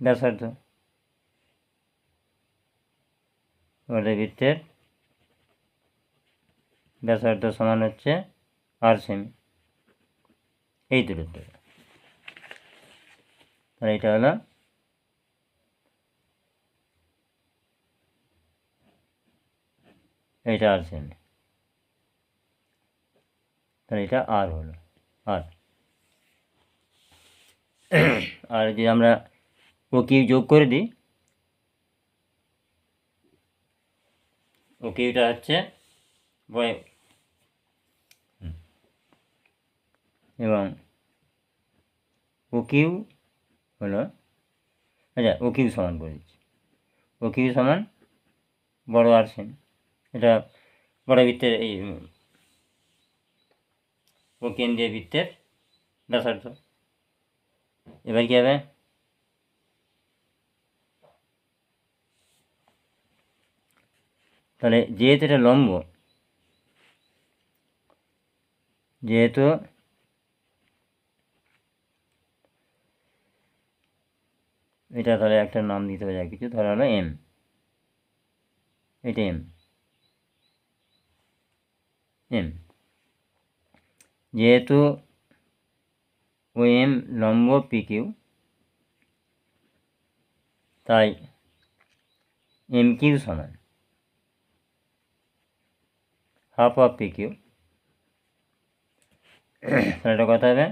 ব্যাসার্ধ, অর্ধবৃত্তের ব্যাসার্ধ সমান হচ্ছে 8 সেমি, এই দূরত্ব। তাহলে এটা হলো এটা 8 সেমি, তাহলে এটা আর হলো আর। আর যদি আমরা ও কিউ যোগ করে দিই, ও কিউটা হচ্ছে এবং ও কিউ হলো, আচ্ছা ও কিউ সমান করে দিচ্ছি, ও কিউ সমান বড় আর সেমি, এটা বড় বৃত্তের এই ও কেন্দ্রীয় বৃত্তের ব্যাসার্ধ। এবার কী হবে, তাহলে যেহেতু এটা লম্ব, যেহেতু এটা, তাহলে একটা নাম দিতে হবে যা কিছু, ধরা হলো এম, এটা এম, এম যেহেতু ও এম লম্ব পি কিউ, তাই এম কিউ সমান হাফ অফ পি কিউ। তাহলে এটা কত হবে,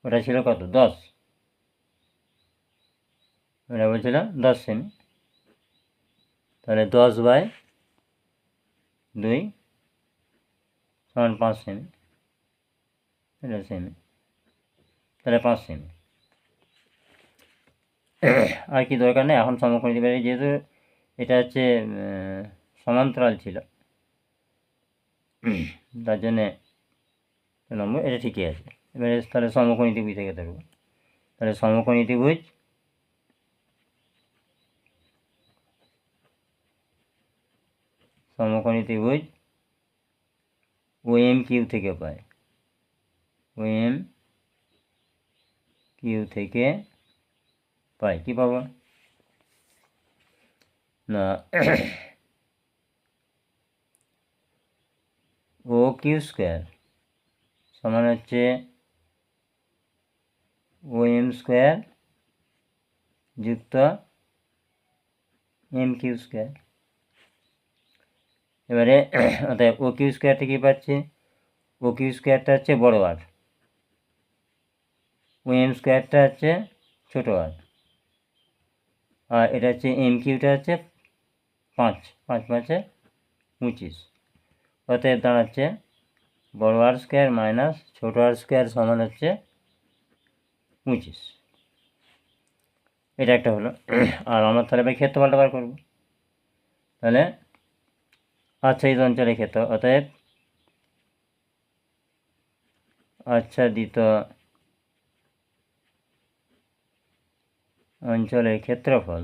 ওটা ছিল কত 10, ওটা বলছিল 10 সেমি, তাহলে 10/2 সমান 5 সেমি, এটা সেমি, তাহলে 5 সেমি। আর কি দরকার নেই, এখন সমকোণী দিতে পারি, যেহেতু এটা হচ্ছে সমান্তরাল ছিল, তার জন্যে লম্ব এটা ঠিকই আছে। এবারে তাহলে সমকোণী ত্রিভুজ থেকে ধরবো, তাহলে সমকোণী ত্রিভুজ ও এম কিউ থেকে পাই, ও এম কিউ থেকে পাই, কী পাবো না, ও কিউ স্কোয়ার সমান হচ্ছে ও এম স্কোয়ার যুক্ত এম কিউ স্কোয়ার। এবারে অর্থাৎ ও কিউ স্কোয়ারটা কী পাচ্ছি, ও কিউ স্কোয়ারটা হচ্ছে বড় আর, ও এম স্কোয়ারটা হচ্ছে ছোটো আর এটা হচ্ছে এম কিউটা হচ্ছে 5, 5 5 25, অতএব দাঁড়াচ্ছে বড় আর স্কোয়ার মাইনাস ছোটো আর স্কোয়ার সমান হচ্ছে 25। এটা একটা হলো। আর আমরা তাহলে এবার ক্ষেত্রফলটা বার করবো, তাহলে আচ্ছাদিত অঞ্চলের ক্ষেত্র, অতএব আচ্ছাদিত অঞ্চলের ক্ষেত্রফল,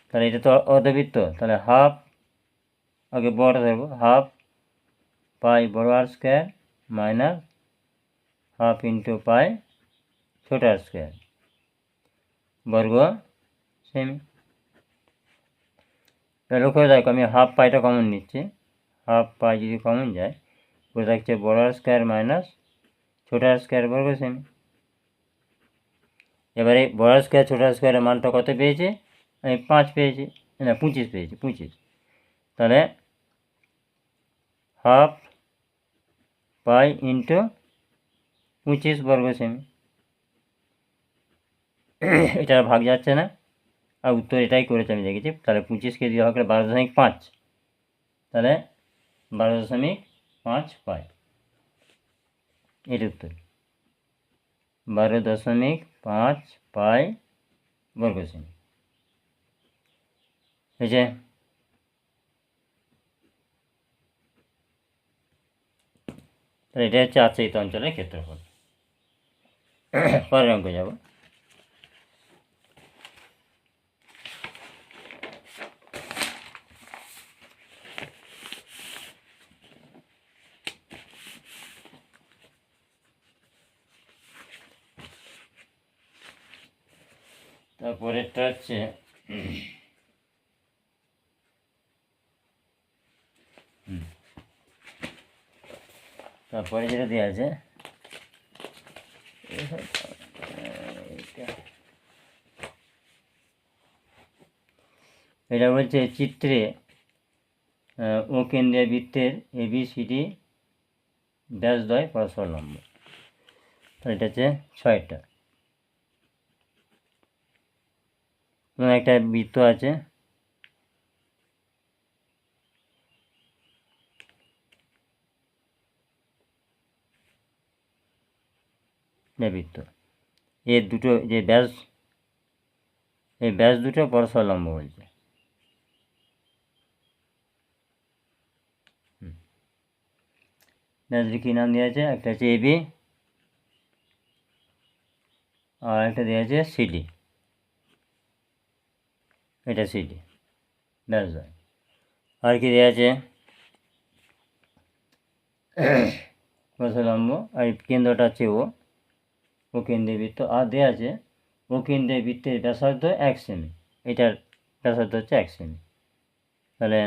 তাহলে এটা তো অর্ধবৃত্ত, তাহলে হাফ, আগে বড়টা ধরবো, হাফ পাই বড় আর square minus half into pi ছোটো আর স্কোয়ার বর্গ সেমি। লক্ষ্য করে দেখো, আমি হাফ পাইটা কমন নিচ্ছি, হাফ পাই যদি কমন যায় পরে থাকছে বড় আর স্কোয়ার মাইনাস ছোটো আর স্কোয়ার বর্গ সেমি। এবারে বড় আর স্কোয়ার ছোটো আর স্কোয়ারের মানটা কত পেয়েছি, আমি 5 পেয়েছি, না 25 পেয়েছি, 25, তাহলে হাফ পাই ইন্টু 25 বর্গ সেমি। এটা ভাগ যাচ্ছে না, আর উত্তর এটাই করেছে আমি দেখেছি। তাহলে 25কে দিয়ে ভাগ করে 12.5, তাহলে 12.5 পাই, এর উত্তর 12.5 পাই বর্গ সেমি হয়েছে। তাহলে এটা হচ্ছে আচ্ছাদিত অঞ্চলের ক্ষেত্রফল। পরের অঙ্ক যাব। তারপরেরটা হচ্ছে তারপরে যেটা দেওয়া আছে এটা বলছে চিত্রে ও কেন্দ্রীয় বৃত্তের ABCD ব্যাসদ্বয় পরস্পর লম্ব। এটা হচ্ছে 6টা। একটা বৃত্ত আছে, বৃত্ত এর দুটো যে ব্যাস, এই ব্যাস দুটো পরস্পর লম্ব বলছে। ব্যাসটি কী নাম দেওয়া আছে? একটা হচ্ছে AB আর একটা দেওয়া আছে CD। এটা CD ব্যাসদ্বয়। আর কি দেওয়া আছে? পরস্পর লম্ব, আর কেন্দ্রটা হচ্ছে ও কেন্দ্রীয় বৃত্ত। আর দেওয়া আছে ও কেন্দ্রীয় বৃত্তের ব্যাসার্ধ 1 সেমি। এটার ব্যাসার্ধ হচ্ছে 1 সেমি। তাহলে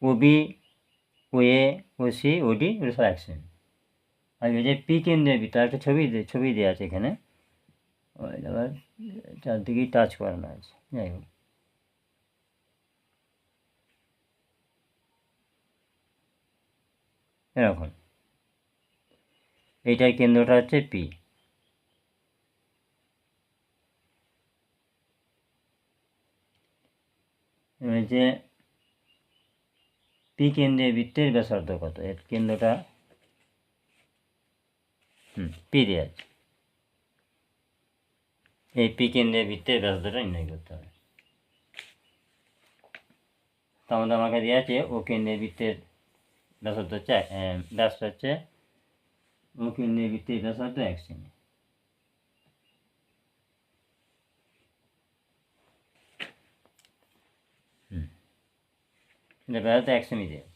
OB, OA, OC, OD এগুলো সব 1 সেমি। আর এই যে পি কেন্দ্রীয় বৃত্ত, একটা ছবি দেওয়া আছে এখানে, আবার চারদিকেই টাচ করানো আছে। যাই হোক, এরকম এইটার কেন্দ্রটা হচ্ছে P। যে পি কেন্দ্রীয় বৃত্তের ব্যাসার্ধ কত? এর কেন্দ্রটা পি দেওয়া আছে। এই পি কেন্দ্রীয় বৃত্তের ব্যাসার্ধটা নির্ণয় করতে হবে। তার মধ্যে আমাকে দেওয়া আছে ও কেন্দ্রীয় বৃত্তের ব্যাসার্ধ হচ্ছে ব্যাসটা হচ্ছে ও কেন্দ্রীয় বৃত্তের ব্যাসার্ধ 1 সেমি। এটা ব্যাসার্ধ 1 সেমি দেওয়া আছে।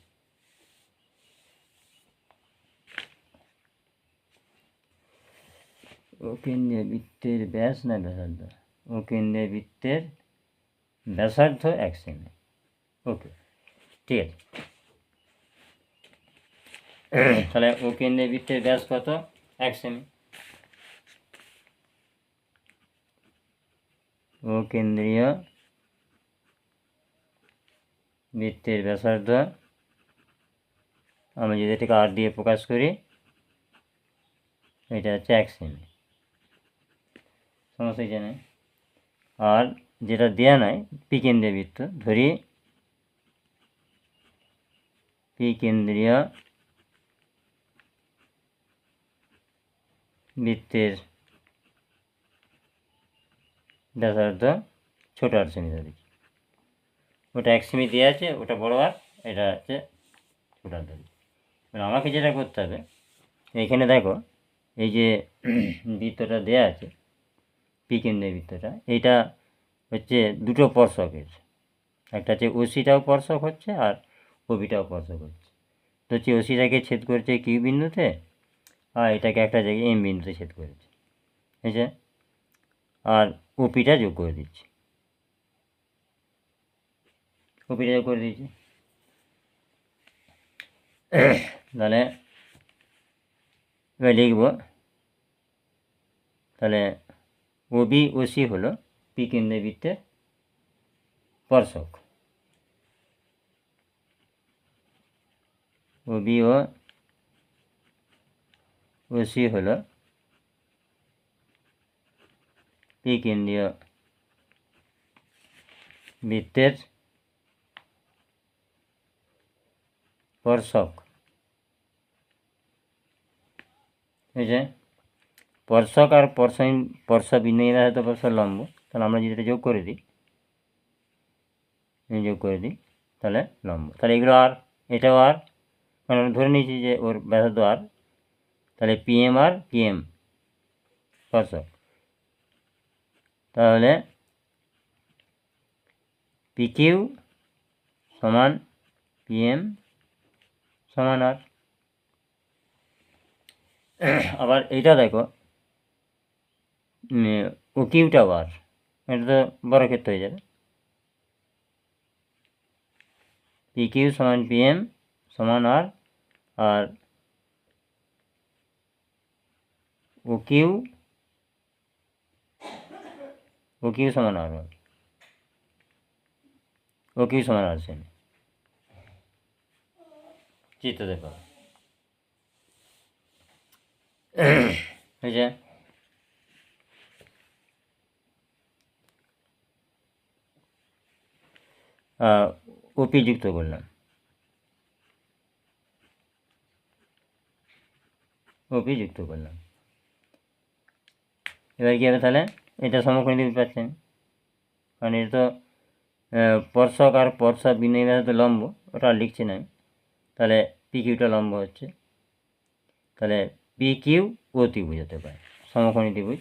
ও কেন্দ্রীয় বৃত্তের ব্যাস না ব্যাসার্ধ? ও কেন্দ্রীয় বৃত্তের ব্যাসার্ধ 1 সেমি। ওকে, ঠিক আছে। তাহলে ও কেন্দ্রীয় বৃত্তের ব্যাস কত? 1 সেমি। ও কেন্দ্রীয় বৃত্তের ব্যাসার্ধ, আমি যদি এটাকে R দিয়ে প্রকাশ করি, এটা হচ্ছে 1 সেমি। সমস্যা জানে। আর যেটা দেয়া নাই পি কেন্দ্রীয় বৃত্ত, ধরি পি কেন্দ্রীয় বৃত্তের ব্যাসার্ধ ছোট R সেমি ধরি। ওটা 1 সেমি দেওয়া আছে, ওটা বড় আর এটা হচ্ছে ছোট R ধরি। আমাকে যেটা করতে হবে, এখানে দেখো এই যে বৃত্তটা দেয়া আছে, পি কেন্দ্রীয় বৃত্তটা, এইটা হচ্ছে দুটো স্পর্শকের। একটা হচ্ছে OCটাও স্পর্শক হচ্ছে আর OBটাও স্পর্শক হচ্ছে। তো হচ্ছে OCটাকে ছেদ করেছে Q বিন্দুতে, আর এটাকে একটা জায়গায় M বিন্দুতে ছেদ করেছে, ঠিক আছে? আর OPটা যোগ করে দিচ্ছি, OPটা যোগ করে দিচ্ছি। তাহলে এবার লিখব, তাহলে OB OC হলো পি কেন্দ্রীয় বৃত্তের স্পর্শক। OB ও OC হলো পি কেন্দ্রীয় বৃত্তের স্পর্শক। ঠিক আছে? স্পর্শক আর স্পর্শ বিন্দুরা হয়তো স্পর্শ লম্ব। তাহলে আমরা যদি এটা যোগ করে দিই, তাহলে লম্ব। তাহলে এগুলো আর এটাও আর, মানে আমরা ধরে নিয়েছি যে ওর ব্যাসার্ধ আর। তাহলে PM আর PM স্পর্শক। তাহলে PQ সমান PM সমান আর। আবার এইটা দেখো, OQটাও আর, এটা তো বড় ক্ষেত্র হয়ে যাবে। পি কিউ সমান পিএম সমান আর, আর ও কিউ সমান আর, ও কিউ সমান আর সেমি চিত্র দেখো হয়েছে। ওপি যুক্ত করলাম, ওপি যুক্ত করলাম। এবার কী হবে তাহলে, এটা সমকোণী ত্রিভুজ পাচ্ছেন, কারণ এটা তো স্পর্শক আর স্পর্শক বিনিময় তো লম্ব, ওটা আর লিখছি না আমি। তাহলে পি কিউটা লম্ব হচ্ছে, তাহলে পি কিউ ও ত্রিভুজ হতে পারে, সমকোণী ত্রিভুজ।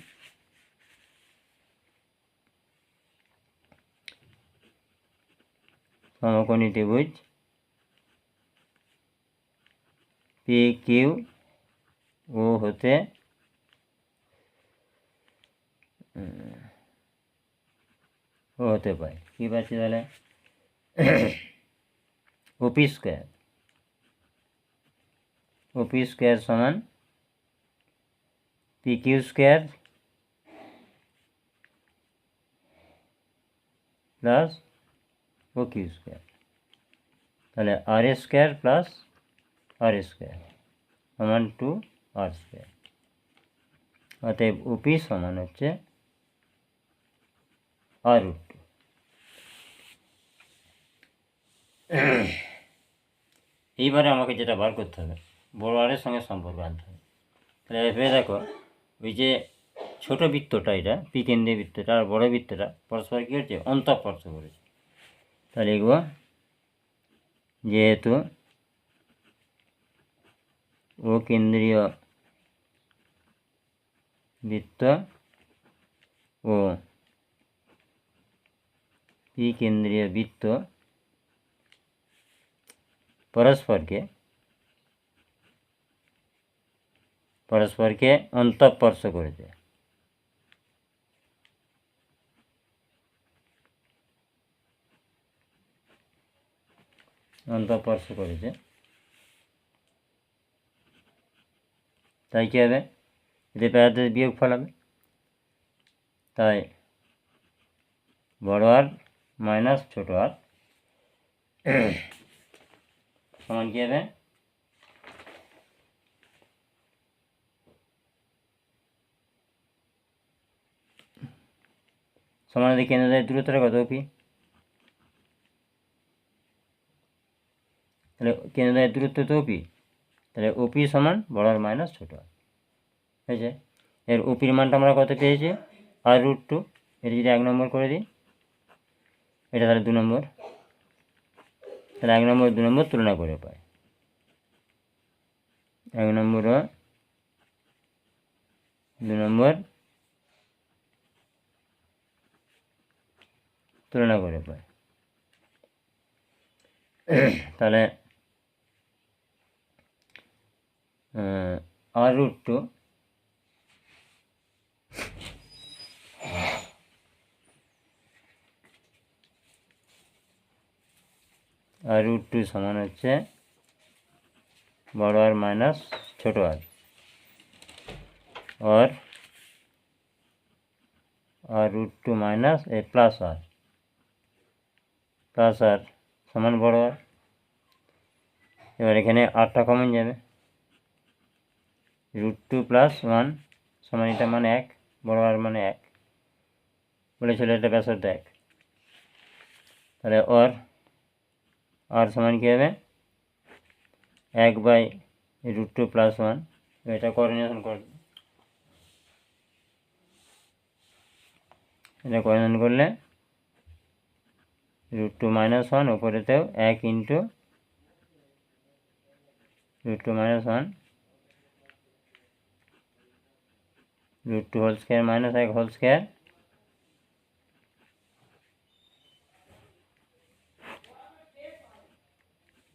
সমকোণী ত্রিভুজ পি কিউ ও হতে পারে। কী পাচ্ছি তাহলে, ওপি স্কোয়ার সমান P Q square plus O Q square, তাহলে আর স্কোয়ার প্লাস আর স্কোয়ার সমান 2r স্কোয়ার। অতএব ওপি সমান হচ্ছে r√2। এইবারে আমাকে যেটা বার করতে হবে, বড় আরের সঙ্গে সম্পর্ক আনতে হবে। তাহলে ভেবে দেখো, ওই যে ছোটো বৃত্তটা, এটা পি কেন্দ্রীয় বৃত্তটা আর বড় বৃত্তটা পরস্পর কী হচ্ছে, অন্তঃস্পর্শ করেছে। তাহলে এগুলো যেহেতু ও কেন্দ্রীয় বৃত্ত ও পি কেন্দ্রীয় বৃত্ত পরস্পরকে অন্তঃস্পর্শ করেছে, তাই কী হবে, এদের প্যারাদের বিয়োগ ফল হবে। তাই বড় আর মাইনাস ছোটো আর সমান কী হবে, সমানাদি কেন্দ্রের দূরত্বটা কত, ওপি। তাহলে কেন্দ্রের দূরত্ব তো ওপি, তাহলে ওপি সমান বড় আর মাইনাস ছোটো আর হয়েছে। এর ওপির মানটা আমরা কত পেয়েছি, r√2। এটা যদি 1 নম্বর করে দিই, এটা তাহলে 2 নম্বর, তাহলে 1 নম্বর 2 নম্বর তুলনা করে পাই, 1 নম্বর ও 2 নম্বর তুলনা করে পাই। তাহলে r√2 সমান হচ্ছে বড় আর মাইনাস ছোটো আর, और r√2 মাইনাস এ প্লাস আর সমান বড় আর। এবার এখানে আরটা কমন যাবে, √2 প্লাস 1 সমান এটা মানে 1, বড় আর মানে 1 বলেছিল, এটা ব্যাসার্ধ 1। তাহলে আর সমান কী হবে, 1/√2 প্লাস 1। এটা কোঅর্ডিনেশন করবে, এটা কোঅর্ডিনেশন করলে √2 মাইনাস 1 ওপরেতেও 1 into √2 minus 1 √2 whole square minus 1 whole square,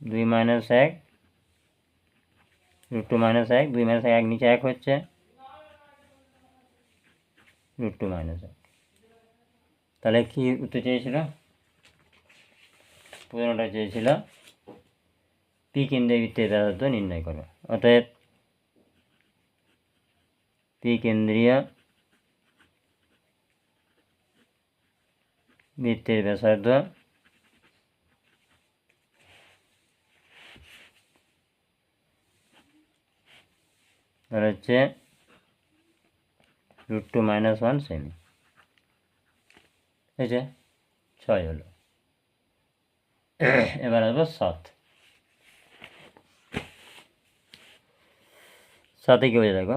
দুই মাইনাস 1 √2 মাইনাস 1, 2 মাইনাস 1 নিচে 1 হচ্ছে √2 মাইনাস 1। তাহলে কি উত্তর চেয়েছিল, প্রশ্নটা চেয়েছিল পি কেন্দ্রীয় বৃত্তের ব্যাসার্ধ নির্ণয় করো। অতএব পি কেন্দ্রীয় বৃত্তের ব্যাসার্ধ হচ্ছে √2 - 1 সেমি। এই যে 6 হলো। এবার আসবো 7 কি বলে দেখো।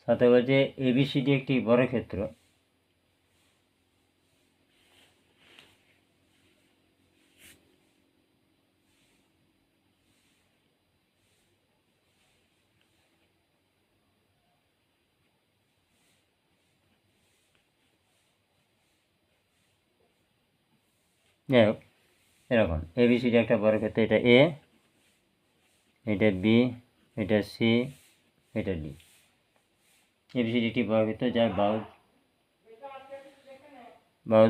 7 বলছে এবিসিডি একটি বর্গক্ষেত্র যাই হোক এরকম এবিসিডি একটা বর্গক্ষেত্র, এটা এ, এটা বি, এটা সি, এটা ডি। এবিসিডি একটি বর্গক্ষেত্র যার বাহু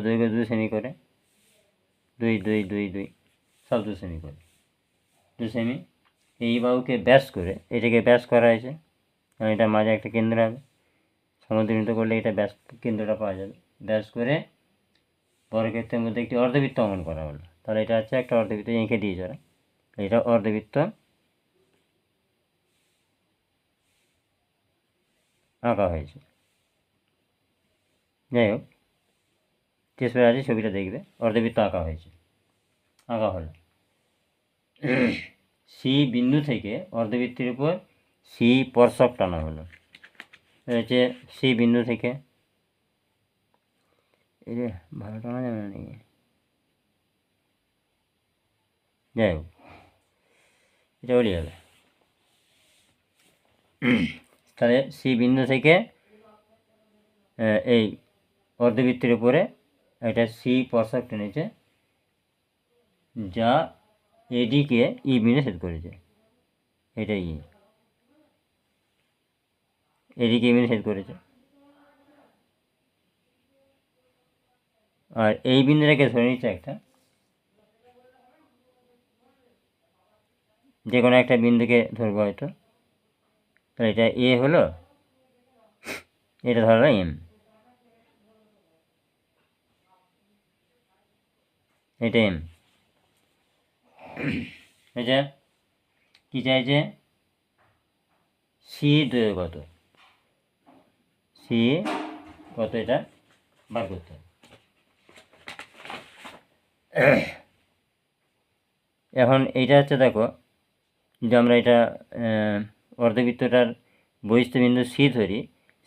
দৈর্ঘ্য 2 সেমি করে, 2 2 2 2 সব 2 সেমি করে, 2 সেমি। এই বাহুকে ব্যাস করে, এটাকে ব্যাস করা হয়েছে, কারণ এটা মাঝে একটা কেন্দ্র হবে, সমদ্বিত করলে এটা ব্যাস কেন্দ্রটা পাওয়া যাবে। ব্যাস করে বর্গক্ষেত্রের মধ্যে একটি অর্ধবৃত্ত অঙ্কন করা হলো। তাহলে এটা হচ্ছে একটা অর্ধবৃত্ত এঁকে দিয়েছে ওরা, এটা অর্ধবৃত্ত আঁকা হয়েছে। যাই হোক চেষ্টা আছে ছবিটা দেখবে, অর্ধবৃত্ত আঁকা হয়েছে, আঁকা হলো। সি বিন্দু থেকে অর্ধবৃত্তের উপর সি স্পর্শক টানা হলো। হচ্ছে সি বিন্দু থেকে, এই যে ভালো টানা যাবে না নাকি, যাই হোক এটা বলি যাবে। তাহলে সি বিন্দু থেকে এই অর্ধবৃত্তের উপরে একটা সি স্পর্শক টেনেছে, যা এডিকে ই বিন্দু ছেদ করেছে, এটা ই, এডিকে ই বিন্দু ছেদ করেছে। আর এই বিন্দুটাকে ধরে নিচ্ছে একটা, যে কোনো একটা বিন্দুকে ধরবো হয়তো, তাহলে এটা এ হলো, এটা ধরো এম, এটা এম। এটা কী চাইছে, সি দৈর্ঘ্য কত, সি কত এটা বার করতে হবে। এখন এইটা হচ্ছে দেখো, যদি আমরা এটা অর্ধবৃত্তটার বহিস্থ বিন্দু সি ধরি,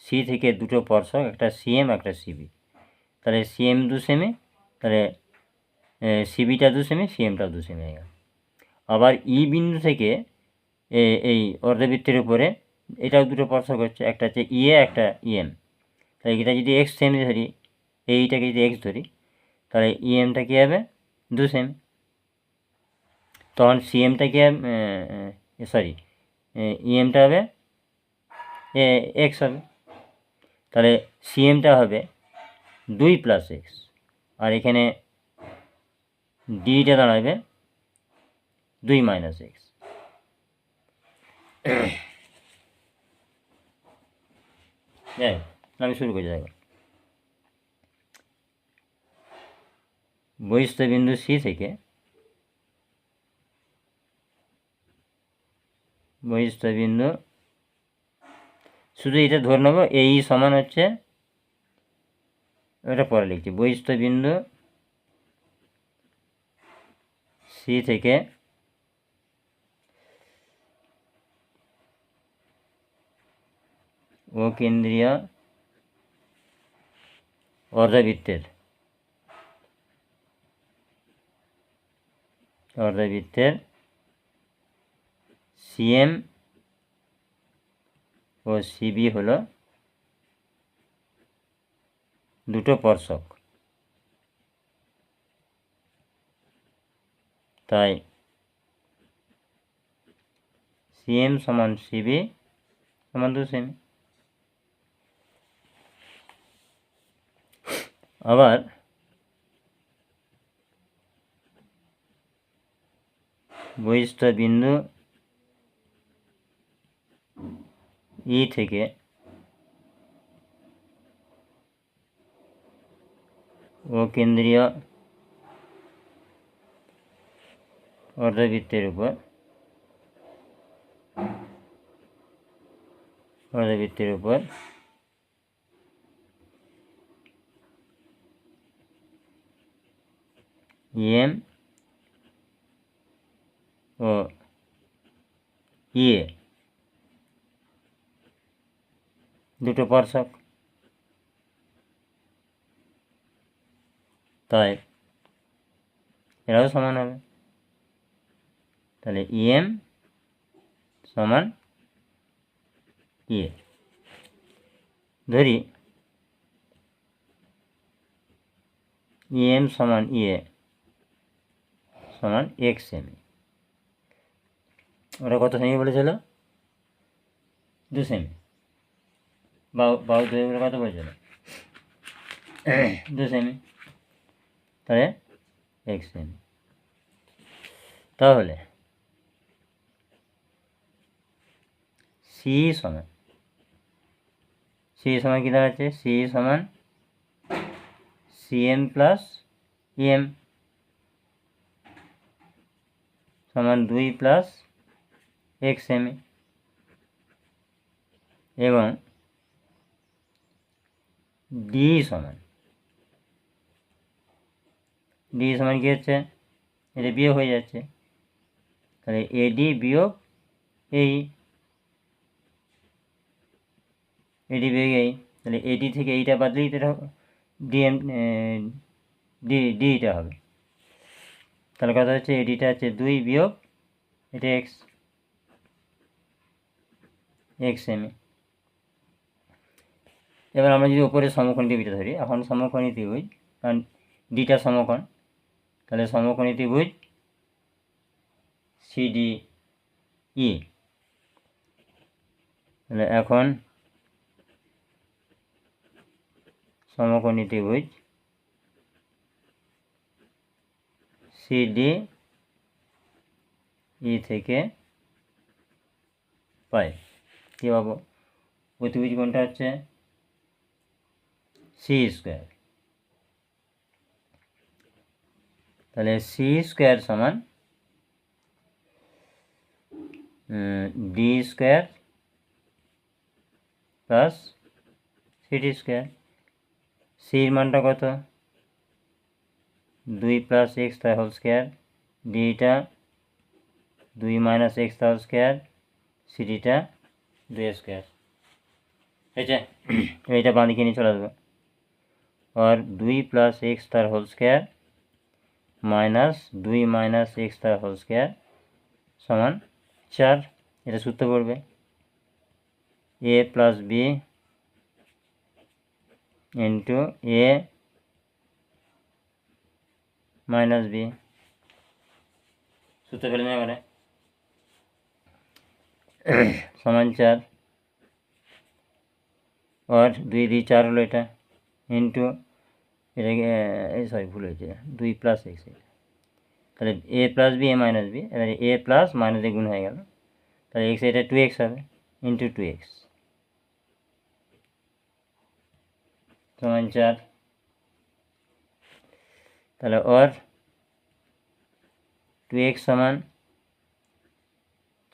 সি থেকে দুটো স্পর্শক, একটা সিএম একটা সিবি, তাহলে সিএম 2 সেমি, তাহলে সিবিটা 2 সেমি, সিএমটাও 2 সেমি হয়ে গেল। আবার ই বিন্দু থেকে এই অর্ধবৃত্তের উপরে এটাও দুটো স্পর্শক হচ্ছে, একটা হচ্ছে ইএ একটা ইএম, তাহলে এটা যদি এক্স সেমি ধরি, এইটাকে যদি এক্স ধরি, তাহলে ইএমটা কী হবে 2 সেমি, তখন সিএমটা কী হবে, সরি ইএমটা হবে এক্স হবে, তাহলে সিএমটা হবে 2 + x, আর এখানে ডিটা দাঁড়াবে 2 - x। যাই আমি শুরু করি দেখো, বহিস্থ বিন্দু সি থেকে, বহিস্থ বিন্দু শুধু এটা ধরে নেবো এই সমান হচ্ছে, এটা পরে লিখছি, বহিস্থ বিন্দু সি থেকে ও কেন্দ্রীয় অর্ধবৃত্তের সিএম ও সিবি হলো দুটো স্পর্শক, তাই সিএম সমান সিবি সমান 2 সেমি। আবার বহিস্থ বিন্দু ই থেকে ও কেন্দ্রীয় অর্ধবৃত্তের উপর এম ও ইয়ে দুটো স্পর্শক, তাই এরাও সমান হবে। তাহলে ইএম সমান ইয়ে। ধরি ইএম সমান ইয়ে সমান এক্স সেমি। ওরা কত সেমি বলেছিল? 2 সেমি। বাহু দৈর্ঘ্য কত বলেছিল? 2 সেমি। তাহলে এক্স সেমি। তাহলে সি সমান কী দাঁড়াচ্ছে? সি সমান সিএম প্লাস ইএম সমান 2 প্লাস এক্স সেমি, এবং ডি সমান কী হচ্ছে? এটা বিয়োগ হয়ে যাচ্ছে, তাহলে এডি বিয়োগ এডি বিয়োগ তাহলে এডি থেকে এইটা বাদলেই তো ডিএম ডিটা হবে। তাহলে কথা হচ্ছে এডিটা হচ্ছে 2 বিয়োগ এটা এক্স সেমি। এবার আমরা যদি ওপরে সমকোণ ত্রিভুজটা ধরি, এখন সমকোণী ত্রিভুজ, কারণ ডিটা সমকোণ, তাহলে সমকোণী ত্রিভুজ সিডি ই। তাহলে এখন সমকোণী ত্রিভুজ সিডি ই থেকে পাই কী পাবো? প্রতিভুজ কোণটা হচ্ছে সি স্কোয়ার। তাহলে সি স্কোয়ার সমান D square plus CD square. সির মানটা কত? 2 প্লাস এক্স তার হোল স্কোয়ার, ডিটা 2 মাইনাস এক্স তার হোল স্কোয়ার, সিডিটা 2 স্কোয়ার। হয়েছে? এইটা বাঁ দিকে নিয়ে চলে আসবো। और 2 प्लस एक्स তার whole square minus 2 minus X তার হোল স্কোয়ার সমান 4। এটা সূত্র পড়বে A plus B into A minus B. সূত্র পেলে না এবারে? সমান 4, और 2 দিয়ে 4 হলো এটা, ইন্টু এটাকে সরি ভুল হয়েছে, 2 প্লাস এক্স। তাহলে এ প্লাস বি এ মাইনাস বি, এবারে এ প্লাস মাইনাসে গুণ হয়ে গেল, তাহলে এক্স এটা 2x হবে, ইন্টু 2x সমান 4। তাহলে और 2x সমান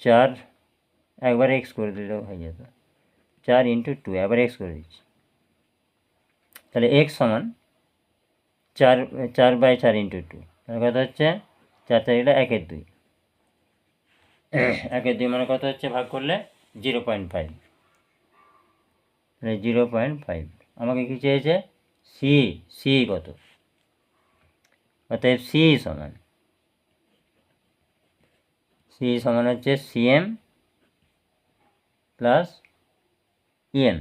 4, একবার x করে দিলেও হয়ে যেত, 4 ইন্টু 2, আবার x করে দিচ্ছি। তাহলে x সমান 4/4 ইন্টু 2, তাহলে কত হচ্ছে? 4 4 এটা 1/2, 1/2 মানে কত হচ্ছে? ভাগ করলে 0.5, তাহলে 0.5। আমাকে কি চেয়েছে? সি কত? অতএব সি সমান হচ্ছে সিএম প্লাস ইএম।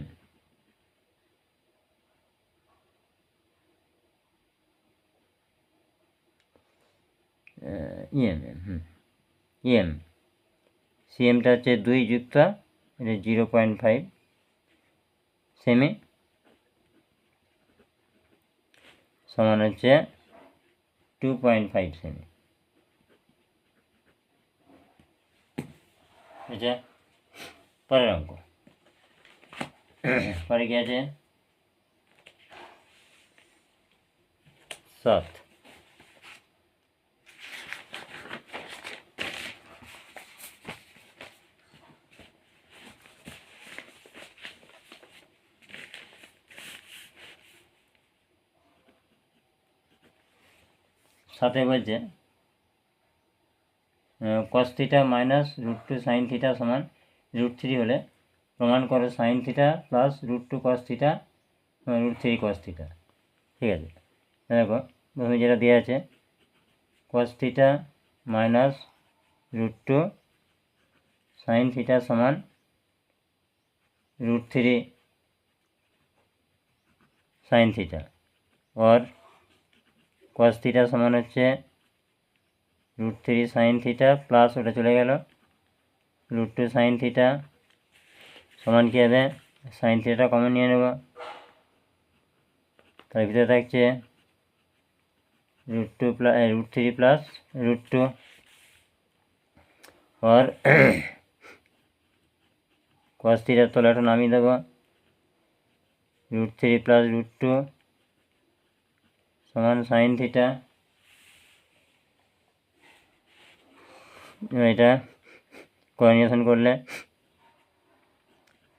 ইএম সিএমটা হচ্ছে 2 যুক্ত এটা 0.5 সেমি সমান হচ্ছে 2.5 সেমি। এটা পরের অঙ্ক। পরে কি আছে 7। সাথে বলছে cos theta minus √2 sin theta সমান √3 হলে প্রমাণ করো sin theta plus √2 cos theta √3 cos theta. ঠিক আছে, দেখো প্রথমে যেটা দেওয়া আছে cos theta minus √2 sin theta সমান √3 sin থিটা, और cos থিটা সমান হচ্ছে √3 sin থিটা প্লাস ওটা চলে গেল √2 sin থিটা সমান কী হবে, sin থিটাটা কমন নিয়ে নেব, তার ভিতরে থাকছে √3 প্লাস √2, और cos থিটার তলাটা নামিয়ে দেবো, √3 প্লাস √2 সমান sin থিটা। এটা কোঅর্ডিনেশন করলে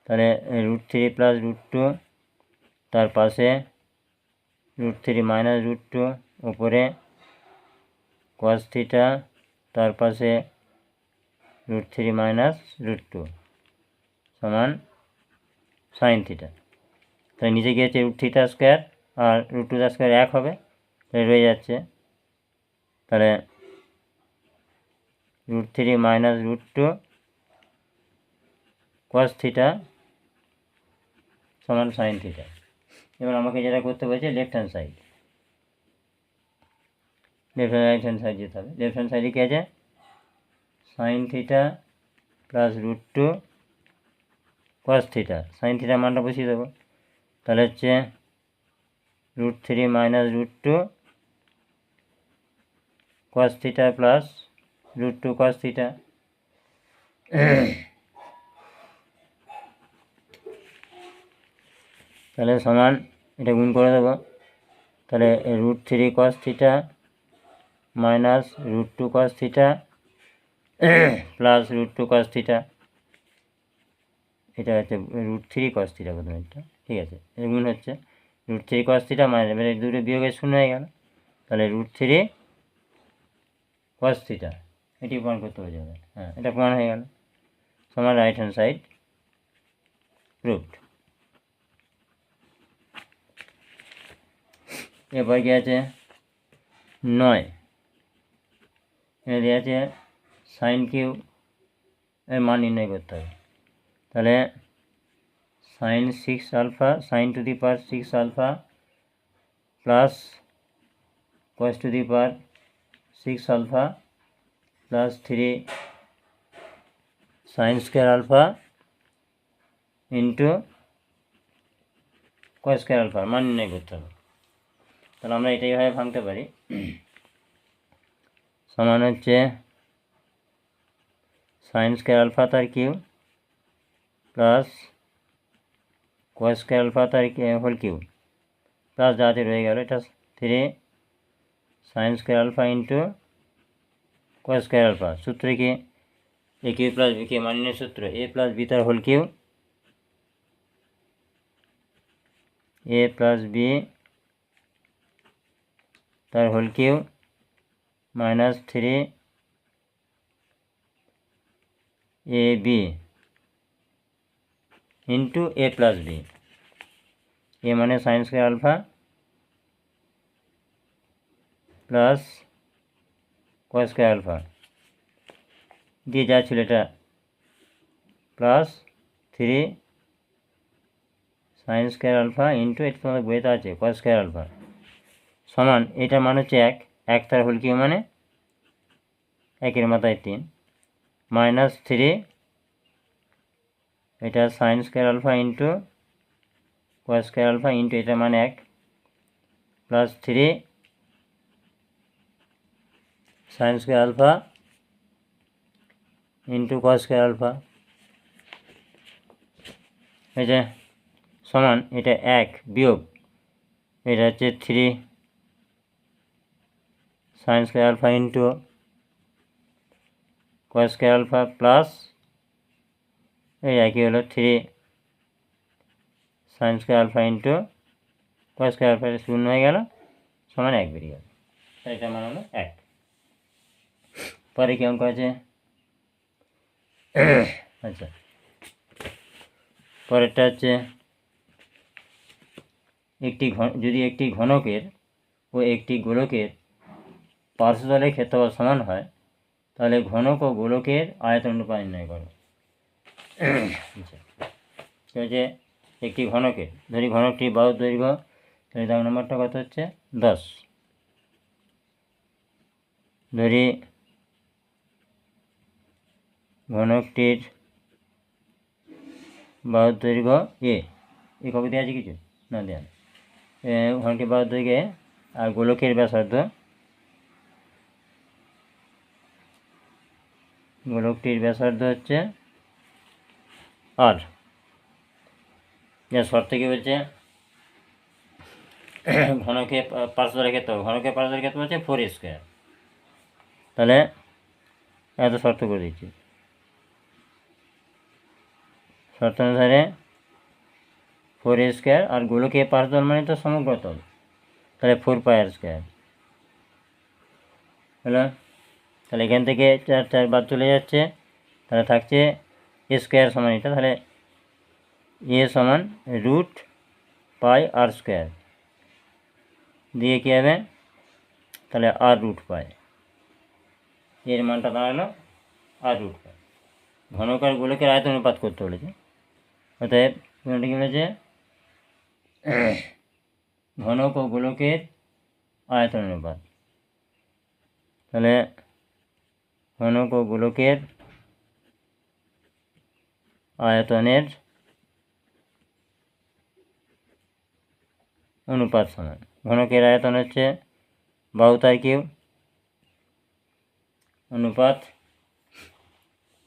তাহলে √3 প্লাস √2 তার পাশে √3 মাইনাস √2 উপরে cos থিটা তার পাশে √3 মাইনাস √2 সমান sin থিটা। তাহলে নিচে গিয়েছে √থিটা স্কোয়ার আর √2 স্কোয়ার এক হবে, তাহলে রয়ে যাচ্ছে তাহলে √3 মাইনাস √2 cos থিটা সমান sin থিটা। এবার আমাকে যেটা করতে বলছে left hand side, right hand side যেতে হবে। লেফট হ্যান্ড সাইডে কী আছে sin theta plus √2 cos theta, sin থিটার মানটা বসিয়ে দেবো, তাহলে হচ্ছে √3 minus √2 cos theta plus √2 cos theta. তাহলে সমান এটা গুণ করে দেবো, তাহলে √3 cos theta minus √2 cos theta plus √2 cos theta, এটা হচ্ছে √3 cos থিটা প্রথমে একটা। ঠিক আছে, এর গুণ হচ্ছে √3 cos থিটা মাইনাস এবারে দুটো বিয়োগের শূন্য হয়ে গেল, তাহলে √3 cos থিটা, এটি প্রমাণ করতে হবে যাবে। হ্যাঁ, এটা প্রমাণ হয়ে গেল, সমান রাইট হ্যান্ড সাইড প্রুভড। এরপর কি আছে 9, এখানে দেওয়া আছে সাইন কিউ এর মান নির্ণয় করতে হবে, তাহলে sin 6 alpha sin to the power 6 alpha plus cos to the power 6 alpha plus 3 sin square alpha into cos square আলফার মান নির্ণয় করতে হবে। তাহলে আমরা এটাই ভাবে ভাঙতে পারি, সমান হচ্ছে sin স্কোয়ার আলফা তার cube plus cos square alpha তার হোল কিউ প্লাস যাতে রয়ে গেল এটা 3 sin square alpha into cos square alpha. সূত্রে কি এ কিউ প্লাস বি কে মানের সূত্র এ প্লাস বি তার whole cube, A plus B তার whole cube minus 3 A B into A plus B, A মানে sine square alpha plus cos square alpha দিয়ে যা ছিল এটা plus 3 sine square alpha into এটা তোমাদের বইতে আছে cos স্কোয়ার আলফা সমান এটা মান হচ্ছে এক তার হোল কিউ মানে একের মাথায় 3 মাইনাস 3 এটা sine square alpha into cos square alpha into এটা মানে 1 plus 3 sine square alpha into cos square alpha, এই যে সমান এটা 1 বিয়োগ এটা হচ্ছে 3 sine square alpha into cos square alpha plus এই একই হলো 3 sine square alpha into cos square alpha, শূন্য হয়ে গেল, সমান 1 বেরিয়ে গেল। এটা মান হলো 1। পরে কি অঙ্ক আছে? আচ্ছা, পরেরটা হচ্ছে যদি একটি ঘনকের ও একটি গোলকের পার্শ্বতলের ক্ষেত্রফল সমান হয় তাহলে ঘনক ও গোলকের আয়তন অনুপাত নির্ণয় করো। যে একটি ঘনকের, ধরি ঘনকটি বাহুর দৈর্ঘ্য, তাহলে দাগ নম্বরটা কত হচ্ছে 10। ধরি ঘনকটির বাহুর দৈর্ঘ্য এ কবে দেওয়া আছে কিছু না, দেওয়া ঘনকটির বাহুর দৈর্ঘ্যে, আর গোলকের ব্যাসার্ধ, গোলকটির ব্যাসার্ধ হচ্ছে আর। যা শর্ত কি বলছে, ঘনকে পার্শ্বতলের ক্ষেত্রফল, ঘনকের পার্শ্বতলের ক্ষেত্রফল হচ্ছে 4 স্কোয়ার। তাহলে এত শর্ত করে দিচ্ছি, শর্ত অনুসারে 4 স্কোয়ার, আর গোলকের পার্শ্বতল মানে তো সমগ্র তল, তাহলে 4 পাই আর স্কোয়ার হলো। তাহলে এখান থেকে 4 4 বাদ চলে যাচ্ছে, তাহলে থাকছে এ স্কোয়ার সমান এটা, তাহলে এ সমান রুট পাই আর স্কোয়ার দিয়ে কী হবে, তাহলে আর রুট পাই, এর মানটা দাঁড়ালো আর রুট পাই। ঘনক আর গোলকের আয়তন অনুপাত করতে বলেছে, অতএব কী বলেছে, ঘনক ও গোলকের আয়তন অনুপাত। তাহলে ঘনক ও গোলকের আয়তনের অনুপাত সমান, ঘনকের আয়তন হচ্ছে বাহু তার কিউব অনুপাত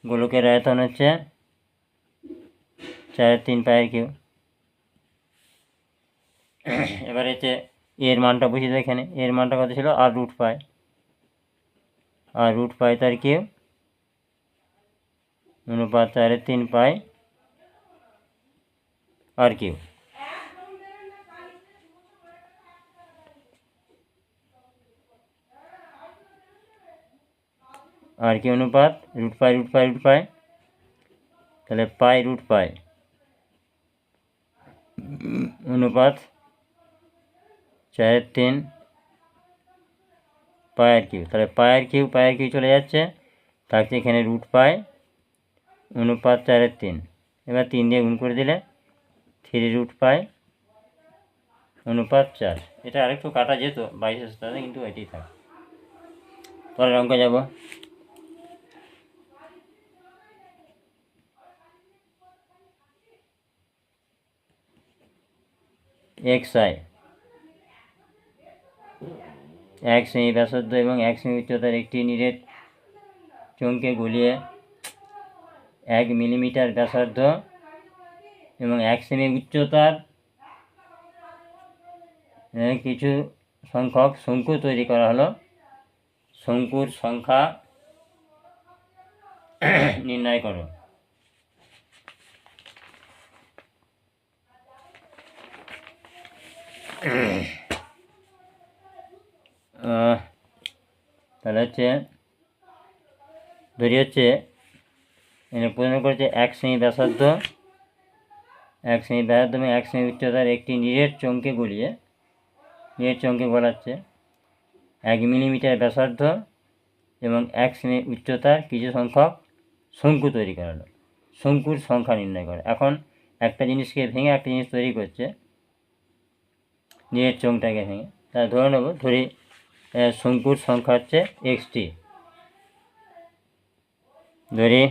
গোলকের আয়তন হচ্ছে 4/3 পায়ের কিউব। এবার হচ্ছে এর মানটা বুঝিয়ে দেয়, এখানে এর মানটা কত ছিল, আর রুট পাই, আর রুট পাই তার কিউব অনুপাত 4/3 পাই আর কিউব। আর কি অনুপাত root pi root pi root pi, তাহলে পাই রুট পাই অনুপাত 4/3 পাই আর কিউব, তাহলে পাই আর কিউব চলে যাচ্ছে, থাকছে এখানে রুট পাই অনুপাত 4/3। এবার 3 দিয়ে গুণ করে দিলে 3 রুট পাই অনুপাত 4। এটা আরেকটু কাটা যেত 22-এর সাথে, কিন্তু এটাই থাকে। পরের অঙ্ক যাব। xi 1 সেমি ব্যাসার্ধ এবং 1 সেমি উচ্চতার একটি নিরেট চোঙকে গলিয়ে 1 মিলিমিটার ব্যাসার্ধ এবং 1 সেমি উচ্চতার কিছু সংখ্যক শঙ্কু তৈরি করা হলো। শঙ্কুর সংখ্যা নির্ণয় করো। তাহলে হচ্ছে ধরি হচ্ছে প্রশ্ন করেছে 1 সেমি ব্যাসার্ধ, 1 সেমি ব্যাসার্ধ এবং 1 সেমি উচ্চতার একটি নিরেট চোঙকে গলিয়ে, নিরেট চোঙকে গলাচ্ছে 1 মিলিমিটার ব্যাসার্ধ এবং 1 সেমি উচ্চতার কিছু সংখ্যক শঙ্কু তৈরি করা হলো। শঙ্কুর সংখ্যা নির্ণয় করে। এখন একটা জিনিসকে ভেঙে একটা জিনিস তৈরি করছে, নিরেট চোঙটাকে ভেঙে, তাহলে ধরে নেব, ধরি শঙ্কুর সংখ্যা হচ্ছে XT। ধরি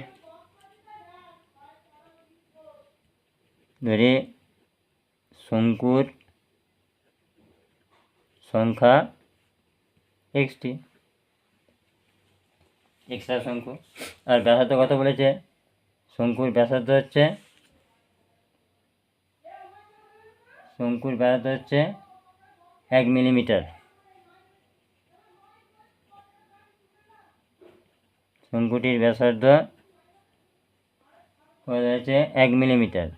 শঙ্কুর সংখ্যা XT। এক্সট্রা শঙ্কু। আর ব্যাসার্ধ কত বলেছে? শঙ্কুর ব্যাসার্ধ হচ্ছে 1 মিলিমিটার। শঙ্কুটির ব্যাসার্ধ হচ্ছে 1 মিলিমিটার।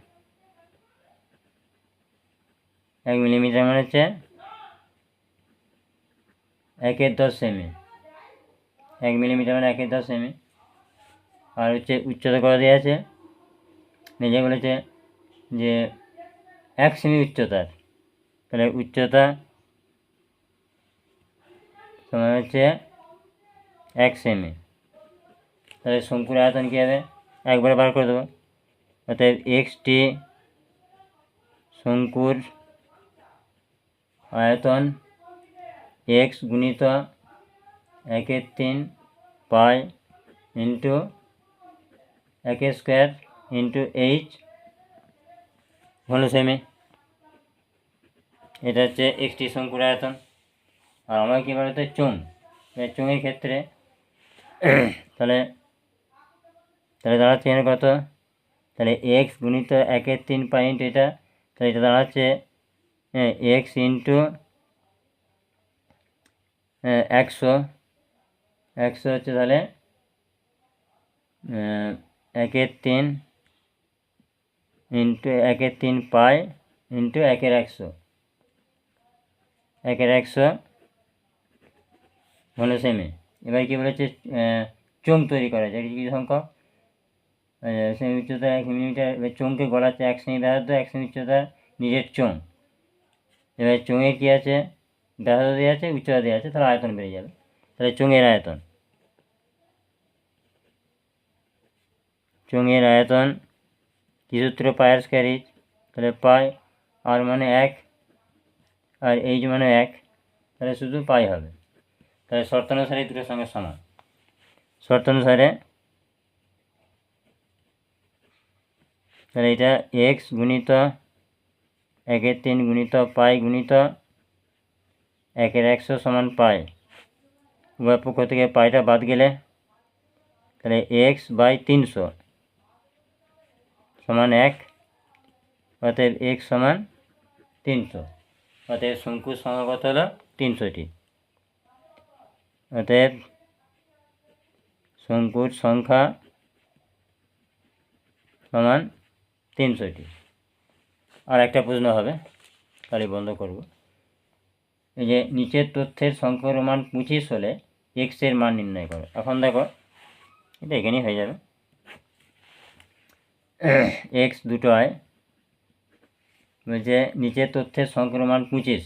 1 মিলিমিটার মানে হচ্ছে 1/10 সেমি। 1 মিলিমিটার মানে 1/10 সেমি। আর হচ্ছে উচ্চতা কত দেওয়া আছে? নিজে বলেছে যে 1 সেমি উচ্চতার, তাহলে উচ্চতা সমান হচ্ছে 1 সেমি। তাহলে শঙ্কুর আয়তন কী হবে? একবারে বার করে দেবো। অর্থাৎ এক্সটি শঙ্কুর আয়তন এক্স গুণিত 1/3 পাই ইন্টু 1² ইন্টু এইচ ঘন সেমি। এটা হচ্ছে এক্সটি শঙ্কুর আয়তন। আর আমরা কী বলতে চোঙ, চোঙের ক্ষেত্রে তাহলে দাঁড়াচ্ছে এখানে কত? তাহলে এক্স গুণিত 1/3 পাই ইন্টু এটা, তাহলে এটা দাঁড়াচ্ছে এক্স ইন্টু 100 হচ্ছে তাহলে 1/3 ইন্টু 1/3 পাই ইন্টু 1/100 ঘন সেমি। এবার কী বলেছে? চোঙ তৈরি করা যায় কিছু সংখ্যক সেমি উচ্চতা 1 মিলিমিটার। এবার চোঙকে গলাচ্ছে 1 সেমি ব্যাসার্ধ, 1 সেমি উচ্চতার নিজের চোঙ। এবার চোঙে কী আছে? ব্যাসার্ধ দেওয়া আছে, উচ্চতা দেওয়া আছে, তাহলে আয়তন বেড়ে যাবে। তাহলে চোঙের আয়তন কি সূত্র? পায়ের স্কয়ার ইঞ্চ। তাহলে পাই আর মানে 1 আর এইচ মানে 1, তাহলে শুধু পাই হবে। তাহলে শর্তানুসারে এই দুটোর সঙ্গে সমান। শর্তানুসারে তাহলে এটা এক্স গুণিত 1/3 গুণিত পাই গুণিত 1/100 সমান পাই। উভয় পক্ষ থেকে পাইটা বাদ গেলে তাহলে x/300 সমান 1, অতএব x সমান 300। অতএব শঙ্কুর সংখ্যা কত হলো? 300টি। অতএব শঙ্কুর সংখ্যা সমান 300টি। আর একটা প্রশ্ন হবে, তাহলে বন্ধ করব। এই যে নিচের তথ্যের সংখ্যার মান 25 হলে এক্স এর মান নির্ণয় করো। এখন দেখো এটা এখানেই হয়ে যাবে। এক্স দুটো হয়, বলছে নিচের তথ্যের সংখ্যার মান 25,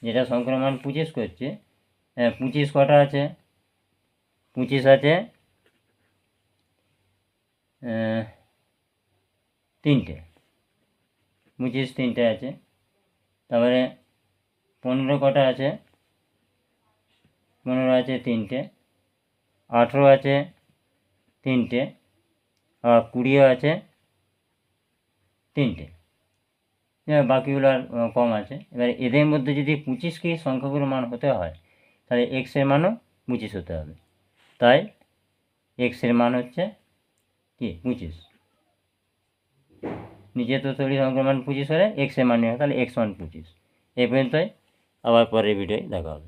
যেটা সংখ্যার মান 25 করছে। 25 কটা আছে? 25 আছে 3টে। 25 3টে আছে। তারপরে 15 কটা আছে? 15 আছে 3টে। 18 আছে 3টে। আর 20 আছে 3টে। বাকিগুলো আর কম আছে। এবার এদের মধ্যে যদি 25কে সংখ্যাগুলোর মান হতে হয়, তাহলে এক্সের মানও 25 হতে হবে। তাই এক্সের মান হচ্ছে কি? 25। নিচে তো তৈরি সংখ্যার মান 25 হলে এক্সের মান নেওয়া হয়, তাহলে এক্স মান 25। এই পর্যন্তই। আবার পরের ভিডিওয় দেখা হবে।